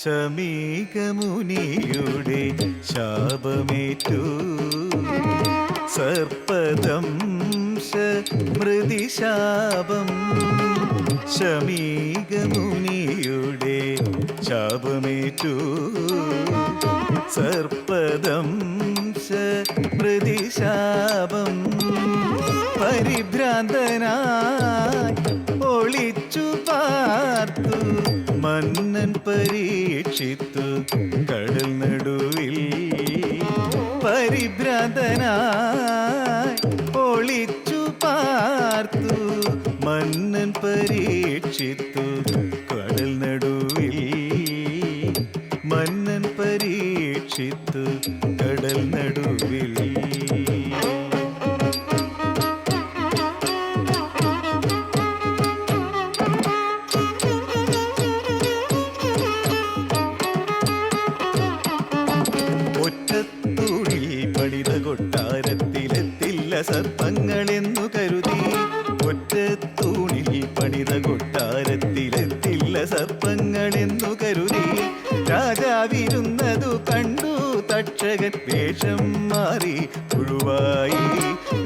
ശമീകമുനിയുടെ ശാപമേറ്റു സർപ്പദംശ മൃതിശാപം. ശമീകമുനിയുടെ ശാപമേറ്റു സർപ്പദംശ മൃതിശാപം. പരിഭ്രാന്തനായി ഒളിച്ചു പാർത്തു മന്നൻ പരീക്ഷിത്തു കടൽ നടുവിൽ. പരിഭ്രാന്തനായി ഒളിച്ചു പാർത്തു മന്നൻ പരീക്ഷിത്തു കടൽ നടുവിൽ. മന്നൻ പരീക്ഷിത്തു കടൽ നടുവിൽ. കൊട്ടാരത്തിലെത്തില്ല സർപ്പങ്ങളെന്നു കരുതി. ഒറ്റത്തൂണിൽ പണിത കൊട്ടാരത്തിലെത്തില്ല സർപ്പങ്ങളെന്നു കരുതി. രാജാവിരുന്നതു കണ്ടു തക്ഷകൻ വേഷം മാറി പുഴുവായി.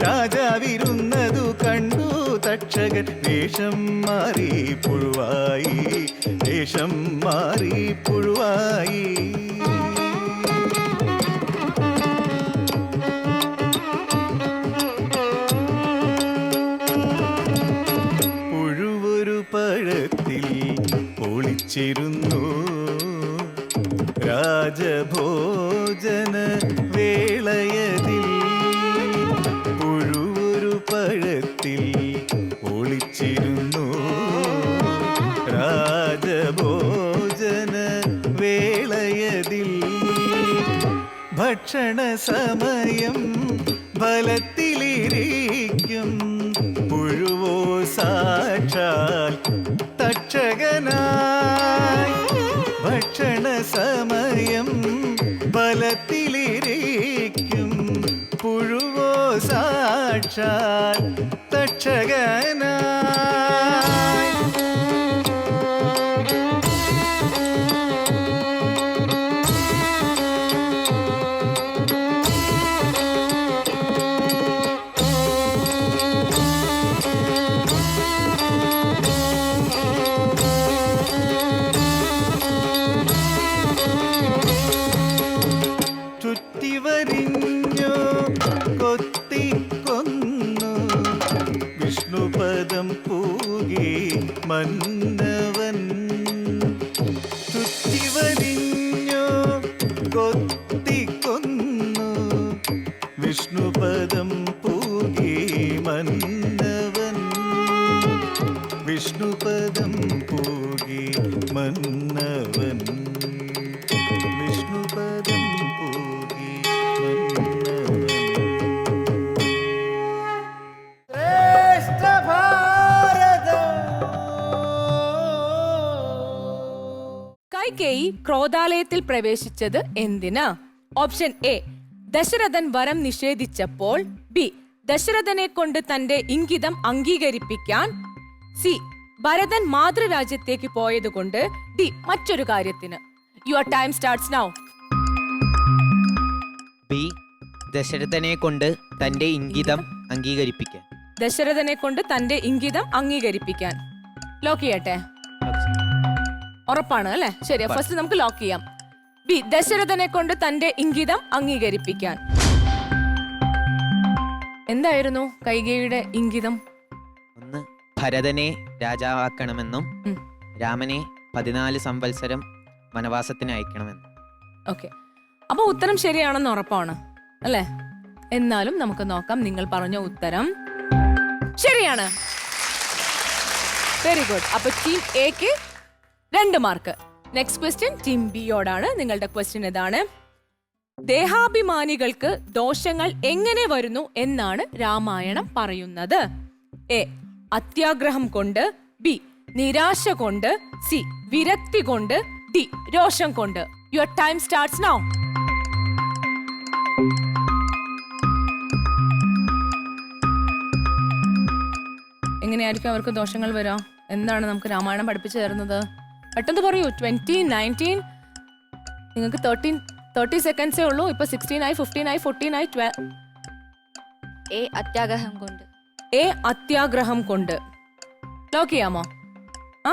രാജാവിരുന്നതു കണ്ടു തക്ഷകൻ വേഷം മാറി പുഴുവായി. വേഷം മാറി പുഴുവായി. പഴത്തിൽ ഒളിച്ചിരുന്നു രാജഭോജന വേളയതിൽ. പുഴുവൊരു പഴത്തിൽ ഒളിച്ചിരുന്നു രാജഭോജന വേളയതിൽ. ഭക്ഷണ സമയം ഫലത്തിലിരിക്കും പുഴുവോ സാക്ഷാൽ തക്ഷകനായി. ഭക്ഷണ സമയം ഫലത്തിലിരിക്കും പുഴുവോ സാക്ഷാൽ തക്ഷകനായി. ചുറ്റിവരിഞ്ഞു കൊത്തിക്കൊന്നു വിഷ്ണുപദം പൂകി മന്നവൻ. ചുറ്റിവരിഞ്ഞു കൊത്തിക്കൊന്നു വിഷ്ണുപദം പൂകി മന്നവൻ. വിഷ്ണുപദം പൂകി മന്നവൻ. വിഷ്ണുപദം പൂകി മന്നവൻ. ശ്രേഷ്ഠ ഭാരതം. കൈകേയി ക്രോധാലയത്തിൽ പ്രവേശിച്ചത് എന്തിന്? ഓപ്ഷൻ എ, ദശരഥൻ വരം നിഷേധിച്ചപ്പോൾ. ബി, ദശരഥനെ കൊണ്ട് തന്റെ ഇംഗിതം അംഗീകരിപ്പിക്കാൻ. സി, ഭരതൻ മാതൃരാജ്യത്തേക്ക് പോയതുകൊണ്ട്. ഡി, മറ്റൊരു കാര്യത്തിന്. Your time starts now. B, ദശരഥനെ കൊണ്ട് തന്റെ ഇംഗിതം അംഗീകരിപ്പിക്കാൻ. ദശരഥനെ കൊണ്ട് തന്റെ ഇംഗിതം അംഗീകരിപ്പിക്കാൻ. ലോക്ക് ചെയ്യട്ടെ? ഉറപ്പാണ് അല്ലെ? ശരി, ഫസ്റ്റ് നമുക്ക് ലോക്ക് ചെയ്യാം. ബി, ദശരഥനെ കൊണ്ട് തന്റെ ഇംഗിതം അംഗീകരിപ്പിക്കാൻ. എന്തായിരുന്നു കൈകേയിയുടെ ഇംഗിതം? ഒന്ന്, ഭരതനെ രാജാവാക്കണമെന്നും രാമനെ 14 സംവത്സരം വനവാസത്തിന് അയക്കണമെന്നും. ഓക്കെ, അപ്പൊ ഉത്തരം ശരിയാണെന്ന് ഉറപ്പാണ് അല്ലെ? എന്നാലും നമുക്ക് നോക്കാം. നിങ്ങൾ പറഞ്ഞ ഉത്തരം ശരിയാണ്. Very good. അപ്പൊ ടീം എക്ക് 2 മാർക്ക്. നെക്സ്റ്റ് ക്വസ്റ്റ്യൻ ടീം ബിയോടാണ്. നിങ്ങളുടെ ക്വസ്റ്റ്യൻ ഇതാണ്: ദേഹാഭിമാനികൾക്ക് ദോഷങ്ങൾ എങ്ങനെ വരുന്നു എന്നാണ് രാമായണം പറയുന്നത്? എ, അത്യാഗ്രഹം കൊണ്ട്. ബി, നിരാശ കൊണ്ട്. സി, വിരക്തി കൊണ്ട്. ഡി, രോഷം കൊണ്ട്. Your time starts now. എങ്ങനെയായിരിക്കും അവർക്ക് ദോഷങ്ങൾ വരാ? എന്താണ് നമുക്ക് രാമായണം പഠിപ്പിച്ചു തരുന്നത്? പെട്ടെന്ന് പറയൂ. 20, 19, നിങ്ങൾക്ക് 30 സെക്കൻഡ്സേ ഉള്ളൂ. ഇപ്പൊ 16 ആയി, 15 ആയി, 14 ആയി, 12. എ അത്യാഗ്രഹം കൊണ്ട്. എ അത്യാഗ്രഹം കൊണ്ട്. ലോക്ക് ചെയ്യാമോ? ആ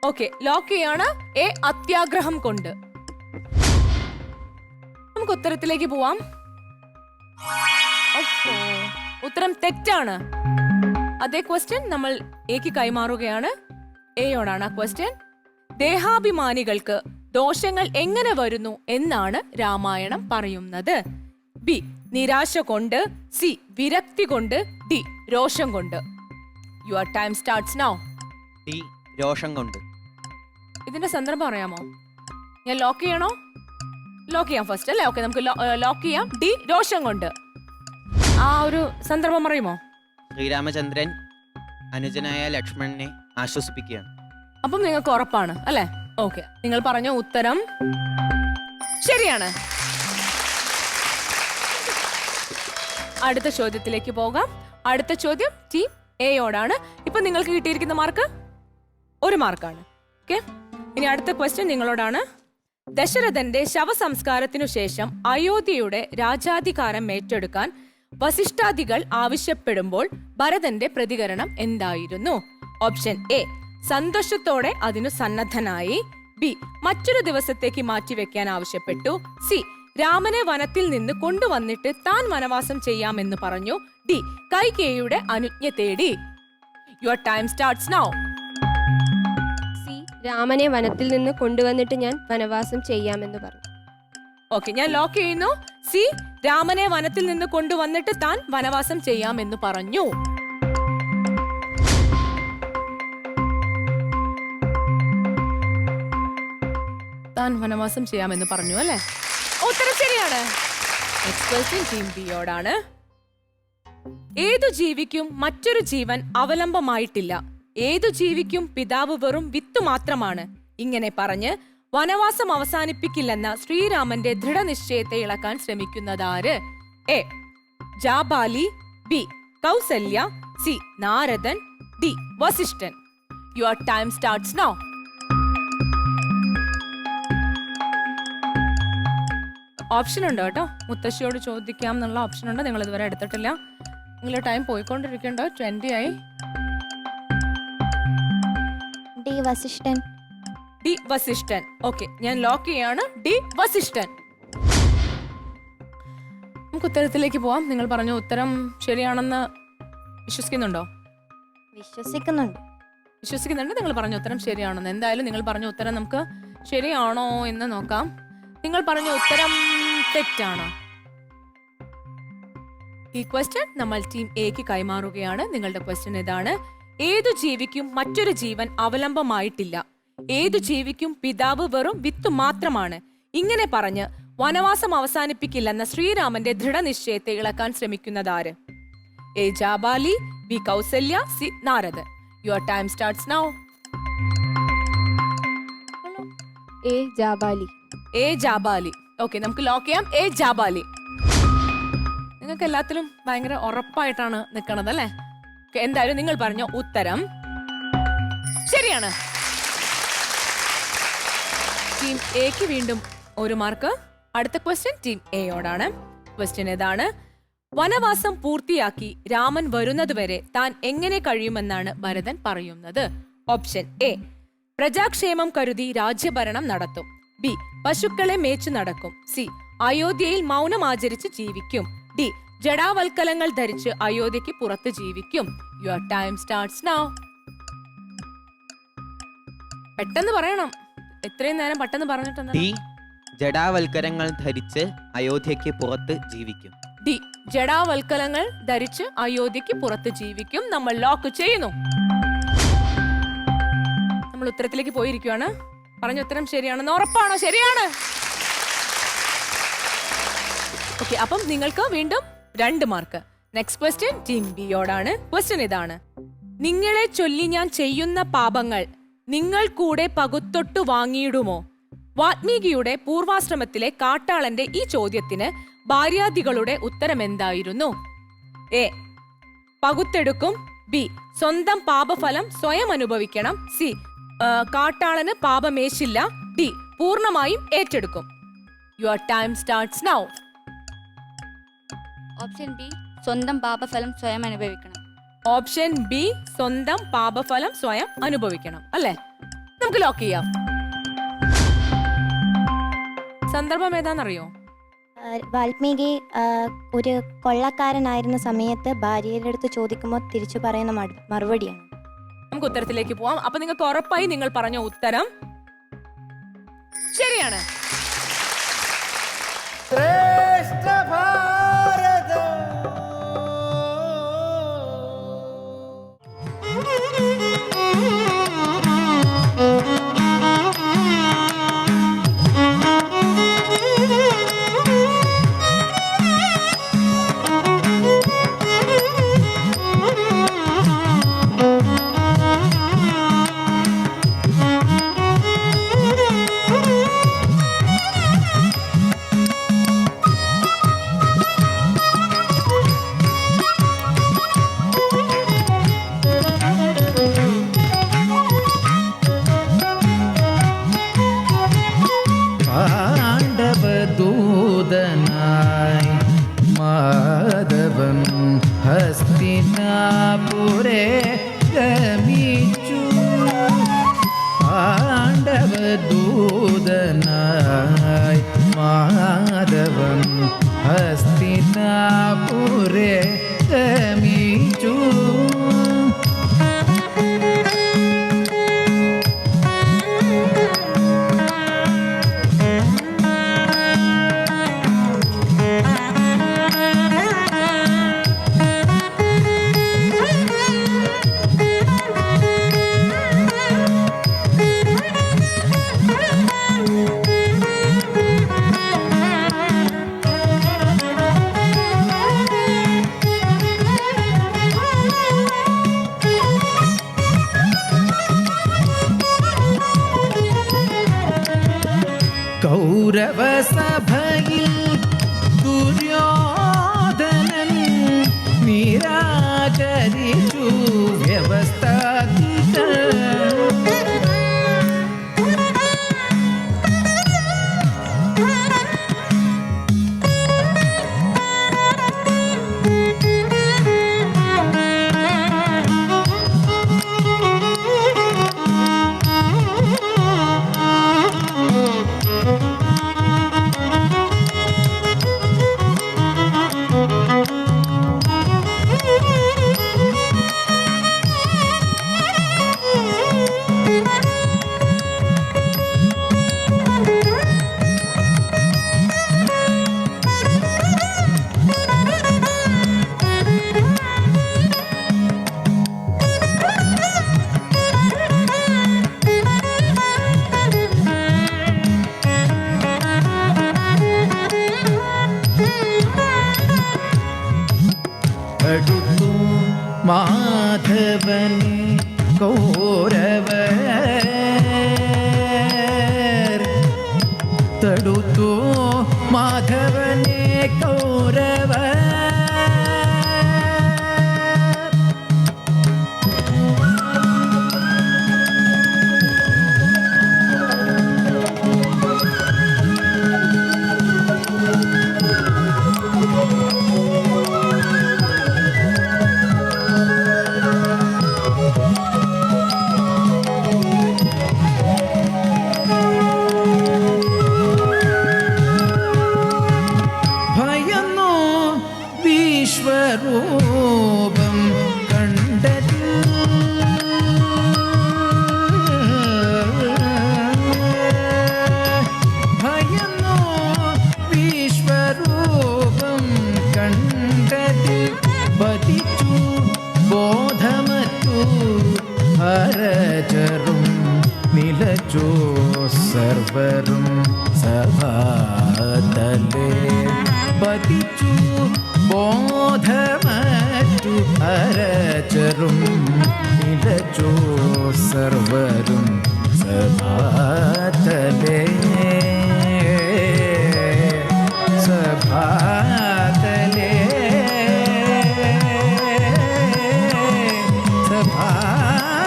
ഓക്കെ, ലോക്ക് ചെയ്യാണ്. എ അത്യാഗ്രഹം കൊണ്ട്. നമുക്ക് ഉത്തരത്തിലേക്ക് പോവാം. അപ്പോ ഉത്തരം തെറ്റാണ്. അതേ ക്വസ്റ്റ്യൻ നമ്മൾ എക്ക് കൈമാറുകയാണ്. എയോടാണ് ആ ക്വസ്റ്റ്യൻ. ദേഹാഭിമാനികൾക്ക് ദോഷങ്ങൾ എങ്ങനെ വരുന്നു എന്നാണ് രാമായണം പറയുന്നത്. ബി നിരാശ കൊണ്ട്, സി വിരക്തി കൊണ്ട്, ഡി രോഷം കൊണ്ട്. Your time starts now. D രോഷം കൊണ്ട്. ഇതിന്റെ സന്ദർഭം അറിയാമോ? ഞാൻ ലോക്ക് ചെയ്യണോ? ലോക്ക് ചെയ്യാം ഫസ്റ്റ് അല്ലേ? ഓക്കെ, നമുക്ക് ലോക്ക് ചെയ്യാം. ഡി രോഷം കൊണ്ട്. ആ ഒരു സന്ദർഭം അറിയുമോ? ശ്രീരാമചന്ദ്രൻ അനുജനായ ലക്ഷ്മണനെ ആശ്വസിപ്പിക്കുകയാണ്. അപ്പം നിങ്ങൾക്ക് ഉറപ്പാണ് അല്ലെ? ഓക്കെ, നിങ്ങൾ പറഞ്ഞ ഉത്തരം ശരിയാണ്. അടുത്ത ചോദ്യത്തിലേക്ക് പോകാം. അടുത്ത ചോദ്യം ടീം എയോടാണ്. ഇപ്പൊ നിങ്ങൾക്ക് കിട്ടിയിരിക്കുന്ന മാർക്ക് 1 മാർക്കാണ്. ഓക്കെ, ഇനി അടുത്ത ക്വസ്റ്റ്യൻ നിങ്ങളോടാണ്. ദശരഥന്റെ ശവസംസ്കാരത്തിനു ശേഷം അയോധ്യയുടെ രാജാധികാരം ഏറ്റെടുക്കാൻ വസിഷ്ഠാദികൾ ആവശ്യപ്പെടുമ്പോൾ ഭരതന്റെ പ്രതികരണം എന്തായിരുന്നു? ഓപ്ഷൻ എ സന്തോഷത്തോടെ അതിനു സന്നദ്ധനായി, ബി മറ്റൊരു ദിവസത്തേക്ക് മാറ്റിവെക്കാൻ ആവശ്യപ്പെട്ടു, സി രാമനെ വനത്തിൽ നിന്ന് കൊണ്ടുവന്നിട്ട് താൻ വനവാസം ചെയ്യാമെന്ന് പറഞ്ഞു, ഡി കൈകേയിയുടെ അനുജ്ഞ തേടി. Your time starts now. C രാമനെ വനത്തിൽ നിന്ന് കൊണ്ടുവന്നിട്ട് ഞാൻ വനവാസം ചെയ്യാമെന്ന് പറഞ്ഞു. ഓക്കെ, ഞാൻ ലോക്ക് ചെയ്യുന്നു. സി രാമനെ വനത്തിൽ നിന്ന് കൊണ്ടുവന്നിട്ട് താൻ വനവാസം ചെയ്യാമെന്ന് പറഞ്ഞു. താൻ വനവാസം ചെയ്യാമെന്ന് പറഞ്ഞു അല്ലെ? ഉത്തരം ശരിയാണ്. നെക്സ്റ്റ് ക്വസ്റ്റ്യൻ ടീം ബിയോടാണ്. ഏതു ജീവിക്കും മറ്റൊരു ജീവൻ അവലംബമായിട്ടില്ല, ഏതു ജീവിക്കും പിതാവ് വെറും വിത്തു മാത്രമാണ്. ഇങ്ങനെ പറഞ്ഞ് വനവാസം അവസാനിപ്പിക്കില്ലെന്ന ശ്രീരാമന്റെ ദൃഢനിശ്ചയത്തെ ഇളക്കാൻ ശ്രമിക്കുന്നതാര്? A Jabali, B Kausalya, C നാരദൻ, ഡി വസിഷ്ഠൻ. Your time starts now. Option ഉണ്ട് കേട്ടോ, മുത്തശ്ശിയോട് ചോദിക്കാം എന്നുള്ള ഓപ്ഷൻ ഉണ്ട്. നിങ്ങൾ ഇതുവരെ എടുത്തിട്ടില്ല. നിങ്ങളുടെ ടൈം പോയിക്കൊണ്ടിരിക്കണ്ടോ? 20 ആയി. D Vasishthan. D Vasishthan. Okay, ഞാൻ ലോക്ക് ചെയ്യാണ്. ഡി വസിഷ്ഠൻ. നമുക്ക് ഉത്തരത്തിലേക്ക് പോവാം. നിങ്ങൾ പറഞ്ഞ ഉത്തരം ശരിയാണെന്ന് വിശ്വസിക്കുന്നുണ്ടോ? വിശ്വസിക്കുന്നുണ്ട്. വിശ്വസിക്കുന്നുണ്ട് നിങ്ങൾ പറഞ്ഞ ഉത്തരം ശരിയാണെന്ന്. എന്തായാലും നിങ്ങൾ പറഞ്ഞ ഉത്തരം നമുക്ക് ശരിയാണോ എന്ന് നോക്കാം. നിങ്ങൾ പറഞ്ഞ ഉത്തരം തെറ്റാണ്. ഈ ക്വസ്റ്റ്യൻ നമ്മൾ ടീം എക്ക് കൈമാറുകയാണ്. നിങ്ങളുടെ ക്വസ്റ്റ്യൻ ഇതാണ്. ഏതു ജീവിക്കും മറ്റൊരു ജീവൻ അവലംബമായിട്ടില്ല, ഏതു ജീവിക്കും പിതാവ് വെറും വിത്ത് മാത്രമാണ്. ഇങ്ങനെ പറഞ്ഞ് വനവാസം അവസാനിപ്പിക്കില്ലെന്ന ശ്രീരാമന്റെ ദൃഢനിശ്ചയത്തെ ഇളക്കാൻ ശ്രമിക്കുന്നതാര്? A Jabali, B Kausalya, C നാരദൻ. Your time starts now. A Jabali. A Jabali. Okay, നമുക്ക് ലോക്ക് ചെയ്യാം. എ ജാബാലി. നിങ്ങൾക്ക് എല്ലാത്തിലും ഭയങ്കര ഉറപ്പായിട്ടാണ് നിൽക്കണത് അല്ലെ? എന്തായാലും നിങ്ങൾ പറഞ്ഞ ഉത്തരം ശരിയാണ്. ടീം എക്ക് വീണ്ടും 1 മാർക്ക്. അടുത്ത ക്വസ്റ്റ്യൻ ടീം എയോടാണ്. ക്വസ്റ്റ്യൻ ഇതാണ്. വനവാസം പൂർത്തിയാക്കി രാമൻ വരുന്നതുവരെ താൻ എങ്ങനെ കഴിയുമെന്നാണ് ഭരതൻ പറയുന്നത്? ഓപ്ഷൻ എ പ്രജാക്ഷേമം കരുതി രാജ്യഭരണം നടത്തും, ബി പശുക്കളെ മേച്ചു നടക്കും, സി അയോധ്യയിൽ മൗനം ആചരിച്ച് ജീവിക്കും, ഡി ജടാവൽക്കലങ്ങൾ ധരിച്ച് അയോധ്യക്ക് പുറത്ത് ജീവിക്കും. Your time starts now. പെട്ടെന്ന് പറയണം. എത്രയും നേരം പെട്ടെന്ന് പറഞ്ഞിട്ടുണ്ട്. ഡി ജടാവൽക്കരങ്ങൾ ധരിച്ച് അയോധ്യയ്ക്ക് പുറത്ത് ജീവിക്കും. ഡി ജടാവൽക്കലങ്ങൾ ധരിച്ച് അയോധ്യക്ക് പുറത്ത് ജീവിക്കും. നമ്മൾ ലോക്ക് ചെയ്യുന്നു. നമ്മൾ ഉത്തരത്തിലേക്ക് പോയിരിക്കുകയാണ്. പറഞ്ഞ ഉത്തരം ശരിയാണെന്ന് ഉറപ്പാണോ? ശരിയാണ്. ഓക്കെ, അപ്പം നിങ്ങൾക്ക് വീണ്ടും 2 മാർക്ക്. നെക്സ്റ്റ് ക്വസ്റ്റ്യൻ ടീം ബിയോടാണ്. ക്വസ്റ്റ്യൻ ഇതാണ്. നിങ്ങളെ ചൊല്ലി ഞാൻ ചെയ്യുന്ന പാപങ്ങൾ നിങ്ങൾ കൂടെ പകുത്തൊട്ടു വാങ്ങിയിടുമോ? വാത്മീകിയുടെ പൂർവാശ്രമത്തിലെ കാട്ടാളന്റെ ഈ ചോദ്യത്തിന് ഭാര്യാദികളുടെ ഉത്തരം എന്തായിരുന്നു? എ പകുത്തെടുക്കും, ബി സ്വന്തം പാപഫലം സ്വയം അനുഭവിക്കണം, സി കാട്ടാളന് പാപമേശില്ല, ഡി പൂർണ്ണമായും ഏറ്റെടുക്കും. Your time starts now. Option B സ്വന്തം പാപഫലം സ്വയം അനുഭവിക്കണം. ഓപ്ഷൻ ബി സ്വന്തം പാപഫലം സ്വയം അനുഭവിക്കണം അല്ലേ? നമുക്ക് ലോക്ക് ചെയ്യാം. സന്ദർഭം ഏതാണെന്നറിയോ? വാൽമീകി ഒരു കൊള്ളക്കാരനായിരുന്ന സമയത്ത് ഭാര്യയുടെ അടുത്ത് ചോദിക്കുമ്പോൾ തിരിച്ചു പറയുന്ന മറുപടിയാണ്. നമുക്ക് ഉത്തരത്തിലേക്ക് പോവാം. അപ്പൊ നിങ്ങൾക്ക് ഉറപ്പായി നിങ്ങൾ പറഞ്ഞ ഉത്തരം ശരിയാണ്. ശ്രേഷ്ഠ ഭാരതം പാണ്ഡവദൂതനായി മാധവൻ ഹസ്തിനാപുരേ ഗമിച്ചു. പാണ്ഡവദൂതനായി മാധവൻ ഹസ്തിനാപുരേ ഗമിച്ചു. കൗരവസഭയിൽ ദുര്യോധനൻ നിരാകരിച്ചു വ്യവസ്ഥാപിത. അടുത്തു മാധവനെ കൗരവർ, തടുത്തു മാധവനെ കൗരവർ. ഭയന്നു വിശ്വരൂപം കണ്ടത്, ഭയന്നു വിശ്വരൂപം കണ്ടത്, പതിച്ചു ബോധമറ്റു ഹരചരും നിലച്ചോ സർവരും സഭാതലേ. പതിച്ചു ബോധമറ്റു ഹരചരും നിലച്ചോ സർവരും സഭാതലേ. സഭാതലേ സഭാതലേ.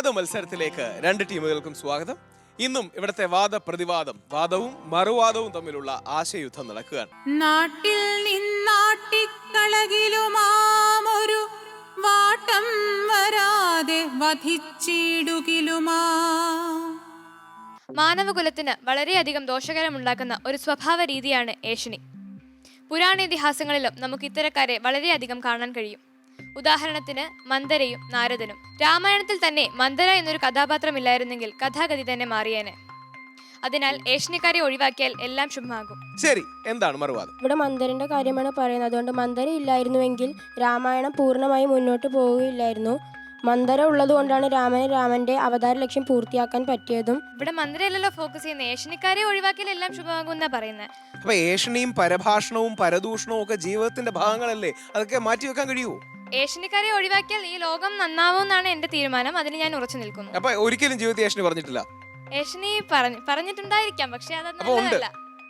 മറുവാദ മത്സരത്തിലേക്ക് രണ്ട് ടീമുകൾക്കും സ്വാഗതം. ഇന്നും ഇവിടുത്തെ വാദപ്രതിവാദം, വാദവും മറുവാദവും തമ്മിലുള്ള ആശയയുദ്ധം നടക്കുകയാണ്. നാട്ടിൽ നിന്നാട്ടിക്കളകിലുമാമൊരു വാട്ടം വരാതെ വധിച്ചിടുകിലുമാ. മാനവകുലത്തിന് വളരെയധികം ദോഷകരമുണ്ടാക്കുന്ന ഒരു സ്വഭാവ രീതിയാണ് ഏഷണി. പുരാണേതിഹാസങ്ങളിലും നമുക്ക് ഇത്തരക്കാരെ വളരെയധികം കാണാൻ കഴിയും. ഉദാഹരണത്തിന് മന്ദരയും നാരദനും. രാമായണത്തിൽ തന്നെ മന്ദര എന്നൊരു കഥാപാത്രമില്ലായിരുന്നെങ്കിൽ കഥാഗതി തന്നെ മാറിയേനെ. അതിനാൽ ഏഷണിക്കാരെ ഒഴിവാക്കിയാൽ എല്ലാം ശുഭമാകും. ശരി, എന്താണ് മറുവാദം? ഇവിടെ മന്ദരന്റെ കാര്യമാണ് പറയുന്നത്. അതുകൊണ്ട് മന്ദര ഇല്ലായിരുന്നുവെങ്കിൽ രാമായണം പൂർണ്ണമായി മുന്നോട്ട് പോവുകയില്ലായിരുന്നു. മന്ദര ഉള്ളത് കൊണ്ടാണ് രാമന്റെ അവതാര ലക്ഷ്യം പൂർത്തിയാക്കാൻ പറ്റിയതും. ഇവിടെ മന്ദരയല്ലല്ലോ ഫോക്കസ് ചെയ്യുന്നത്, ഏഷണിക്കാരെ ഒഴിവാക്കിയാൽ എല്ലാം ശുഭമാകും എന്നാ പറയുന്നത്. അപ്പൊ ഏഷണിയും പരഭാഷണവും പരദൂഷണവും ഒക്കെ ജീവിതത്തിന്റെ ഭാഗങ്ങളല്ലേ, അതൊക്കെ മാറ്റിവെക്കാൻ കഴിയുമോ? ഏഷണിക്കാരെ ഒഴിവാക്കിയാൽ ഈ ലോകം നന്നാവുമെന്നാണ് എന്റെ തീരുമാനം. അതിന് ഞാൻ ഉറച്ചു നിൽക്കുന്നു. അപ്പൊ ഒരിക്കലും ജീവിതത്തിൽ ഏഷണി പറഞ്ഞിട്ടില്ല? ഏഷണി പറഞ്ഞിട്ടുണ്ടായിരിക്കാം, പക്ഷെ അത്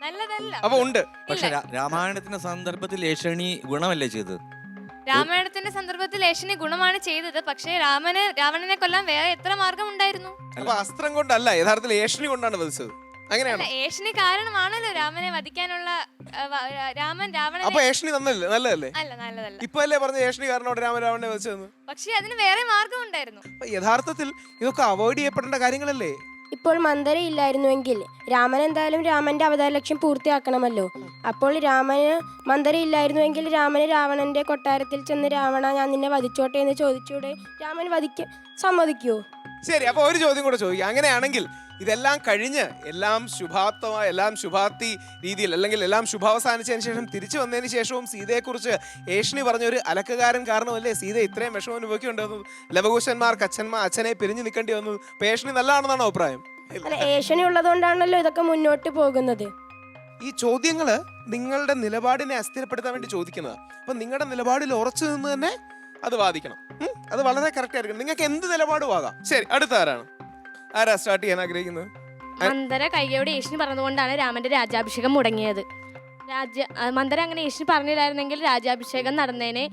നല്ലതല്ല. അപ്പൊ ഉണ്ട്. പക്ഷെ രാമായണത്തിന്റെ സന്ദർഭത്തിൽ ഏഷണി ഗുണമല്ലേ ചെയ്തത്? രാമായണത്തിന്റെ സന്ദർഭത്തിൽ ഏഷണി ഗുണമാണ് ചെയ്തത്. പക്ഷേ രാവണനെ കൊല്ലാൻ വേറെ എത്ര മാർഗം ഉണ്ടായിരുന്നു? അപ്പൊ അസ്ത്രം കൊണ്ടല്ല, യഥാർത്ഥത്തിൽ ഏഷണി കൊണ്ടാണ് വധിച്ചത്. അങ്ങനെയാണ്. ഏഷണി കാരണമാണല്ലോ രാമനെ വധിക്കാനുള്ള. രാവണനെ. അപ്പൊ ഏഷണി നല്ലതല്ലേ? അല്ല, നല്ലതല്ല. ഇപ്പൊ അല്ലേ പറഞ്ഞ ഏഷണി കാരണോട് രാവണനെ വധിച്ചതെന്ന്? പക്ഷെ അതിന് വേറെ മാർഗം ഉണ്ടായിരുന്നു. യഥാർത്ഥത്തിൽ ഇതൊക്കെ അവോയ്ഡ് ചെയ്യപ്പെടേണ്ട കാര്യങ്ങളല്ലേ? ഇപ്പോൾ മന്ദര ഇല്ലായിരുന്നുവെങ്കിൽ രാമൻ എന്തായാലും രാമന്റെ അവതാര ലക്ഷ്യം പൂർത്തിയാക്കണമല്ലോ. അപ്പോൾ മന്ദര ഇല്ലായിരുന്നുവെങ്കിൽ രാമന് രാവണന്റെ കൊട്ടാരത്തിൽ ചെന്ന് രാവണ ഞാൻ നിന്നെ വധിച്ചോട്ടെ എന്ന് ചോദിച്ചൂടെ? രാമൻ സമ്മതിക്കുവോ? ശരി, അപ്പൊ ഒരു ചോദ്യം കൂടെ ചോദിക്കാം. അങ്ങനെയാണെങ്കിൽ ഇതെല്ലാം കഴിഞ്ഞ് എല്ലാം ശുഭാപ്തി രീതിയിൽ, അല്ലെങ്കിൽ എല്ലാം ശുഭാവസാനിച്ചതിന് ശേഷം തിരിച്ചു വന്നതിന് ശേഷവും സീതയെക്കുറിച്ച് ഏഷണി പറഞ്ഞ ഒരു അലക്കുകാരൻ കാരണമല്ലേ സീത ഇത്രയും വിഷമം അനുഭവിക്കേണ്ടി വന്നത്? ലവകുശന്മാർക്ക് അച്ഛനെ പിരിഞ്ഞു നിൽക്കേണ്ടി വന്നത്. അപ്പൊ ഏഷണി നല്ലതാണെന്നാണ് അഭിപ്രായം? അല്ല, ഏഷണി ഉള്ളതുകൊണ്ടാണല്ലോ ഇതൊക്കെ മുന്നോട്ട് പോകുന്നത്. ഈ ചോദ്യങ്ങള് നിങ്ങളുടെ നിലപാടിനെ അസ്ഥിരപ്പെടുത്താൻ വേണ്ടി ചോദിക്കുന്നതാണ്. അപ്പൊ നിങ്ങളുടെ നിലപാടിൽ ഉറച്ചു നിന്ന് തന്നെ അത് വാദിക്കണം. അത് വളരെ കറക്റ്റ് ആയിരിക്കണം. നിങ്ങൾക്ക് എന്ത് നിലപാടും ആകാം. ശരി, അടുത്ത ആരാ സ്റ്റാർട്ട് ചെയ്യാൻ ആഗ്രഹിക്കുന്നത്? മന്ദര കൈകയോടെ ഏഷണി പറഞ്ഞതുകൊണ്ടാണ് രാമന്റെ രാജ്യാഭിഷേകം മുടങ്ങിയത്. മന്ദര അങ്ങനെ ഏഷണി പറഞ്ഞില്ലായിരുന്നെങ്കിൽ രാജ്യാഭിഷേകം നടന്നേനെ,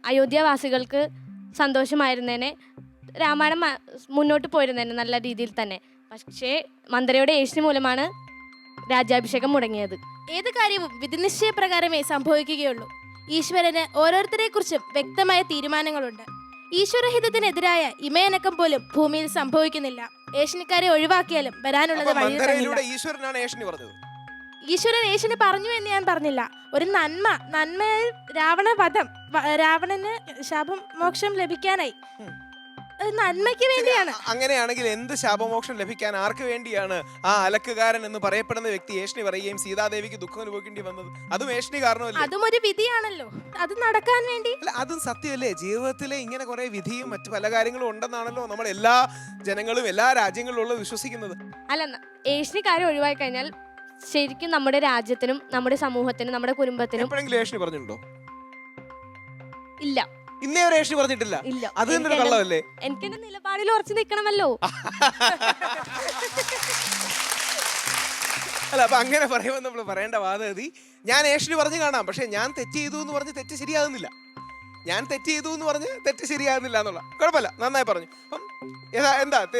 അയോധ്യാവാസികൾക്ക് സന്തോഷമായിരുന്നേനെ, രാമായണം മുന്നോട്ട് പോയിരുന്നേനെ നല്ല രീതിയിൽ തന്നെ. പക്ഷേ മന്ദരയുടെ ഏഷണി മൂലമാണ് രാജ്യാഭിഷേകം മുടങ്ങിയത്. ഏത് കാര്യവും വിധിനിശ്ചയപ്രകാരമേ സംഭവിക്കുകയുള്ളൂ. ഈശ്വരന് ഓരോരുത്തരെ കുറിച്ചും വ്യക്തമായ തീരുമാനങ്ങളുണ്ട്. ഈശ്വരഹിതത്തിനെതിരായ ഇമയനക്കം പോലും ഭൂമിയിൽ സംഭവിക്കുന്നില്ല. ഏഷണിക്കാരെ ഒഴിവാക്കിയാലും വരാനുള്ളത് ഈശ്വരൻ ഏഷണി പറഞ്ഞു എന്ന് ഞാൻ പറഞ്ഞില്ല. ഒരു നന്മയിൽ രാവണന് ശാപമോക്ഷം ലഭിക്കാനായി നന്മയ്ക്ക് വേണ്ടിയാണ്. അങ്ങനെയാണെങ്കിൽ എന്ത് ശാപമോക്ഷം ലഭിക്കാൻ, ആർക്ക് വേണ്ടിയാണ് ആ അലക്കുകാരൻ എന്ന് പറയപ്പെടുന്ന വ്യക്തി ഏഷണി പറയുകയും സീതാദേവിക്ക് ദുഃഖം അനുഭവിക്കേണ്ടി വന്നത്? അതും ഏഷണി കാരണമല്ലേ? അതും ഒരു വിധിയാണല്ലോ, അത് നടക്കാൻ വേണ്ടി. അല്ല, അതും സത്യമല്ലേ? ജീവിതത്തിലെ ഇങ്ങനെ കുറെ വിധിയും മറ്റു പല കാര്യങ്ങളും ഉണ്ടെന്നാണല്ലോ നമ്മൾ എല്ലാ ജനങ്ങളും എല്ലാ രാജ്യങ്ങളിലുള്ള വിശ്വസിക്കുന്നത്. അല്ല, ഏഷണിക്കാരെ ഒഴിവാക്കി കഴിഞ്ഞാൽ ശരിക്കും നമ്മുടെ രാജ്യത്തിനും നമ്മുടെ സമൂഹത്തിനും നമ്മുടെ കുടുംബത്തിനും. എപ്പോഴെങ്കിലും ഏഷണി പറഞ്ഞിട്ടുണ്ടോ? ഇല്ല, ഇന്നേ ഒരു ഏഷണി പറഞ്ഞിട്ടില്ല. അത് തന്നെ കള്ളമല്ലേ? എനിക്ക് എന്റെ നിലപാടിൽ ഉറച്ചു നിൽക്കണമല്ലോ. അല്ല, അപ്പൊ അങ്ങനെ പറയുമ്പോൾ നമ്മൾ പറയേണ്ട വാദഗതി, ഞാൻ ഏഷണി പറഞ്ഞു കാണാം, പക്ഷെ ഞാൻ തെറ്റ് ചെയ്തു എന്ന് പറഞ്ഞ് തെറ്റ് ശരിയാകുന്നില്ല. എന്നുള്ള കുഴപ്പമില്ല, നന്നായി പറഞ്ഞു. അപ്പം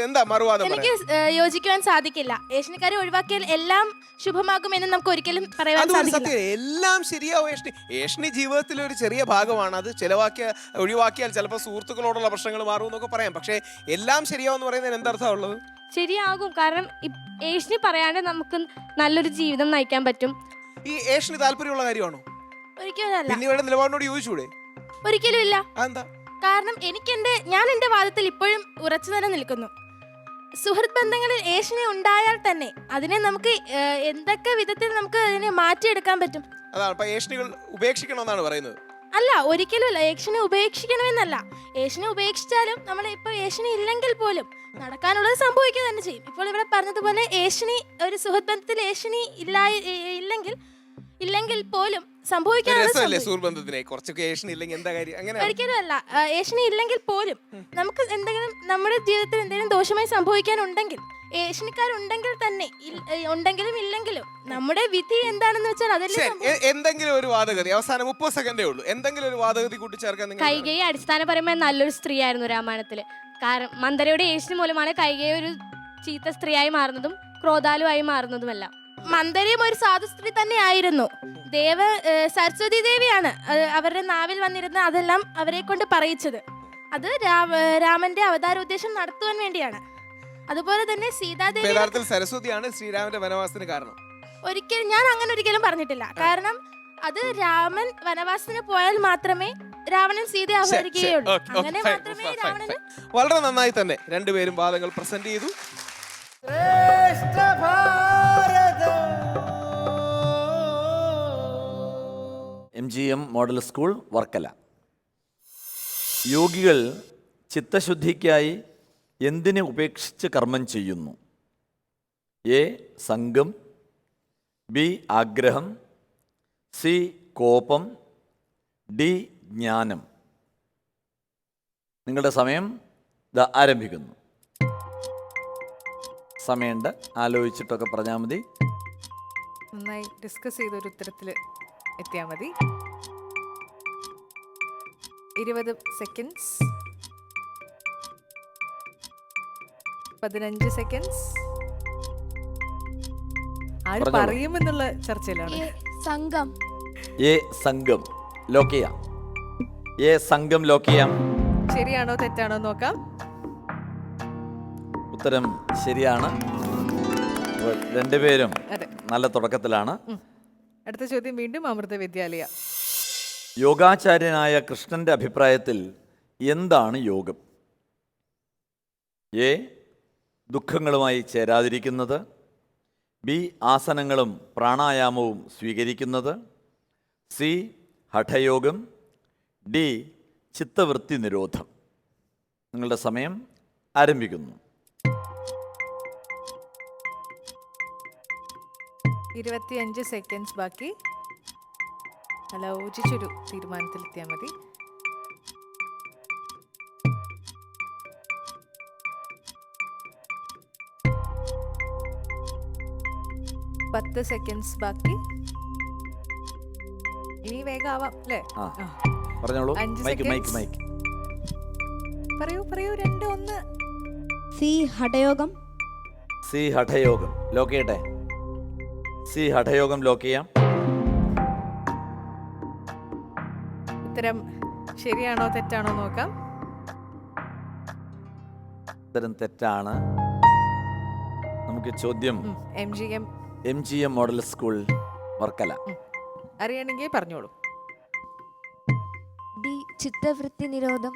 എന്താ മറുവാദം? എനിക്ക് യോജിക്കുവാൻ സാധിക്കില്ല. ഏഷണിക്കാരെ ഒഴിവാക്കിയാൽ എല്ലാം ശുഭമാകുമെന്ന് നമുക്ക് ഒരിക്കലും പറയാൻ സാധിക്കില്ല. എല്ലാം ശരിയാവും. ഏഷണി ജീവിതത്തിലെ ഒരു ചെറിയ ഭാഗമാണ്. അത് ഒഴിവാക്കിയാൽ ചിലപ്പോൾ സുഹൃത്തുക്കളോടുള്ള പ്രശ്നങ്ങൾ മാറും എന്നൊക്കെ പറയാം. പക്ഷെ എല്ലാം ശരിയാവും പറയുന്നതിന് എന്തർത്ഥം ഉള്ളത്? ശരിയാകും, കാരണം ഏഷണി പറയാണ്ട് നമുക്ക് നല്ലൊരു ജീവിതം നയിക്കാൻ പറ്റും. ഈ ഏഷണി താല്പര്യമുള്ള കാര്യമാണോ? ഒരിക്കലും പിന്നീട് നിലപാടിനോട് യോജിച്ചൂടെ? ഒരിക്കലും ഇല്ല. എന്താ? കാരണം ഞാൻ എന്റെ വാദത്തിൽ ഇപ്പോഴും ഉറച്ചു തന്നെ നിൽക്കുന്നു. സുഹൃത്ത് ബന്ധങ്ങളിൽ ഏഷണി ഉണ്ടായാൽ തന്നെ അതിനെ നമുക്ക് എന്തൊക്കെ വിധത്തിൽ നമുക്ക് അതിനെ മാറ്റിയെടുക്കാൻ പറ്റും. അതാണ് ഏഷണികൾ ഉപേക്ഷിക്കണമെന്നാണ് പറയുന്നത്. അല്ല, ഒരിക്കലും ഏഷണി ഉപേക്ഷിക്കണമെന്നല്ല. ഏഷണി ഉപേക്ഷിച്ചാലും നമ്മൾ ഇപ്പൊ ഏഷണി ഇല്ലെങ്കിൽ പോലും നടക്കാനുള്ളത് സംഭവിക്കുക തന്നെ ചെയ്യും. ഇപ്പോൾ ഇവിടെ പറഞ്ഞതുപോലെ ഏഷണി ഒരു സുഹൃത്ത് ബന്ധത്തിൽ ഏഷണി ഇല്ലെങ്കിൽ പോലും ഒരിക്കലും അല്ല. ഏഷണി ഇല്ലെങ്കിൽ പോലും നമുക്ക് എന്തെങ്കിലും നമ്മുടെ ജീവിതത്തിൽ എന്തെങ്കിലും ദോഷമായി സംഭവിക്കാനുണ്ടെങ്കിൽ ഏഷ്യക്കാരുണ്ടെങ്കിൽ തന്നെ ഉണ്ടെങ്കിലും ഇല്ലെങ്കിലും നമ്മുടെ വിധി എന്താണെന്ന് വെച്ചാൽ അതല്ലേ ശരി, സംഭവം. എന്തെങ്കിലും ഒരു വാദഗതി അവസാനം 30 സെക്കൻഡേ ഉള്ളൂ. എന്തെങ്കിലും ഒരു വാദഗതി കൂട്ടിച്ചേർക്കാൻ നിങ്ങൾ കൈകേയി അടിസ്ഥാനപരമായി നല്ലൊരു സ്ത്രീയായിരുന്നു രാമായണത്തില്. കാരണം മന്ദരയുടെ ഏഷ്യന് മൂലമാണ് കൈകേയി ഒരു ചീത്ത സ്ത്രീയായി മാറുന്നതും ക്രോധാലുവായി മാറുന്നതുമെല്ലാം. മന്ദരയും ഒരു സാധു സ്ത്രീ തന്നെയായിരുന്നു. സരസ്വതി ദേവിയാണ് അവരുടെ നാവിൽ വന്നിരുന്ന് അതെല്ലാം അവരെ കൊണ്ട് പറയിച്ചത്. അത് രാമന്റെ അവതാരോദ്ദേശം നടത്തുവാൻ വേണ്ടിയാണ്. അതുപോലെ തന്നെ സീതാദേവി യഥാർത്ഥത്തിൽ സരസ്വതിയാണ് ശ്രീരാമന്റെ വനവാസത്തിന് കാരണം. ഞാൻ അങ്ങനെ ഒരിക്കലും പറഞ്ഞിട്ടില്ല. കാരണം അത് രാമൻ വനവാസത്തിന് പോയാൽ മാത്രമേ രാവണൻ സീതയെ അപഹരിക്കുകയുള്ളൂ. അങ്ങനെ മാത്രമേ രാവണന്. വളരെ നന്നായി തന്നെ രണ്ടുപേരും വാദങ്ങൾ പ്രസന്റ് ചെയ്തു. MGM model school Varkala. യോഗികൾ ചിത്തശുദ്ധിക്കായി എന്തിനെ ഉപേക്ഷിച്ച് കർമ്മം ചെയ്യുന്നു? എ സംഘം, ബി ആഗ്രഹം, സി കോപം, ഡി ജ്ഞാനം. നിങ്ങളുടെ സമയം ആരംഭിക്കുന്നു. സമയമുണ്ട്, ആലോചിച്ചിട്ടൊക്കെ പറഞ്ഞാൽ മതി. നന്നായി ഡിസ്കസ് ചെയ്തൊരു ഉത്തരത്തിൽ എത്തിയാൽ മതി. 20 സെക്കൻഡ്സ്, 15 സെക്കൻഡ്സ്. ആര് പറഞ്ഞോളൂ. പറയുമെന്നുള്ള ചർച്ചയിലാണ്. സംഘം. എ സംഘം ലോക്ക് ചെയ്യാം. എ സംഘം ലോക്ക് ചെയ്യാം. ശരിയാണോ തെറ്റാണോ നോക്കാം. ഉത്തരം ശരിയാണ്. അപ്പോൾ രണ്ടുപേരും അതെ. നല്ല തുടക്കത്തിലാണ്. അടുത്ത ചോദ്യം വീണ്ടും അമൃത വിദ്യാലയ. യോഗാചാര്യനായ കൃഷ്ണന്റെ അഭിപ്രായത്തിൽ എന്താണ് യോഗം? എ ദുഃഖങ്ങളുമായി ചേരാതിരിക്കുന്നത്, ബി ആസനങ്ങളും പ്രാണായാമവും സ്വീകരിക്കുന്നത്, സി ഹഠയോഗം, ഡി ചിത്തവൃത്തി നിരോധം. നിങ്ങളുടെ സമയം ആരംഭിക്കുന്നു. 25 സെക്കൻഡ്സ് ബാക്കി. ആലോചിച്ചൊരു തീരുമാനത്തിലെത്തിയാൽ മതി. 10 സെക്കൻഡ്സ് ബാക്കി. ഇനി വേഗാവാം അല്ലേ? ആ പറഞ്ഞോളൂ. 5 മൈക്ക് മൈക്ക് seconds. മൈക്ക്. പറയൂ 2 1. സി ഹഠയോഗം. സി ഹഠയോഗം ലോക്ക് ചെയ്യട്ടെ. സി ഹഠയോഗം ലോക്ക് ചെയ്യാം. ഉത്തരം ശരിയാണോ തെറ്റാണോ നോക്കാം. ഉത്തരം തെറ്റാണ്. നമുക്ക് ചോദ്യം MGM മോഡൽ സ്കൂൾ വർക്കല. അറിയണമെങ്കിൽ പറഞ്ഞോളൂ. ഡി ചിത്തവൃത്തി നിരോധം.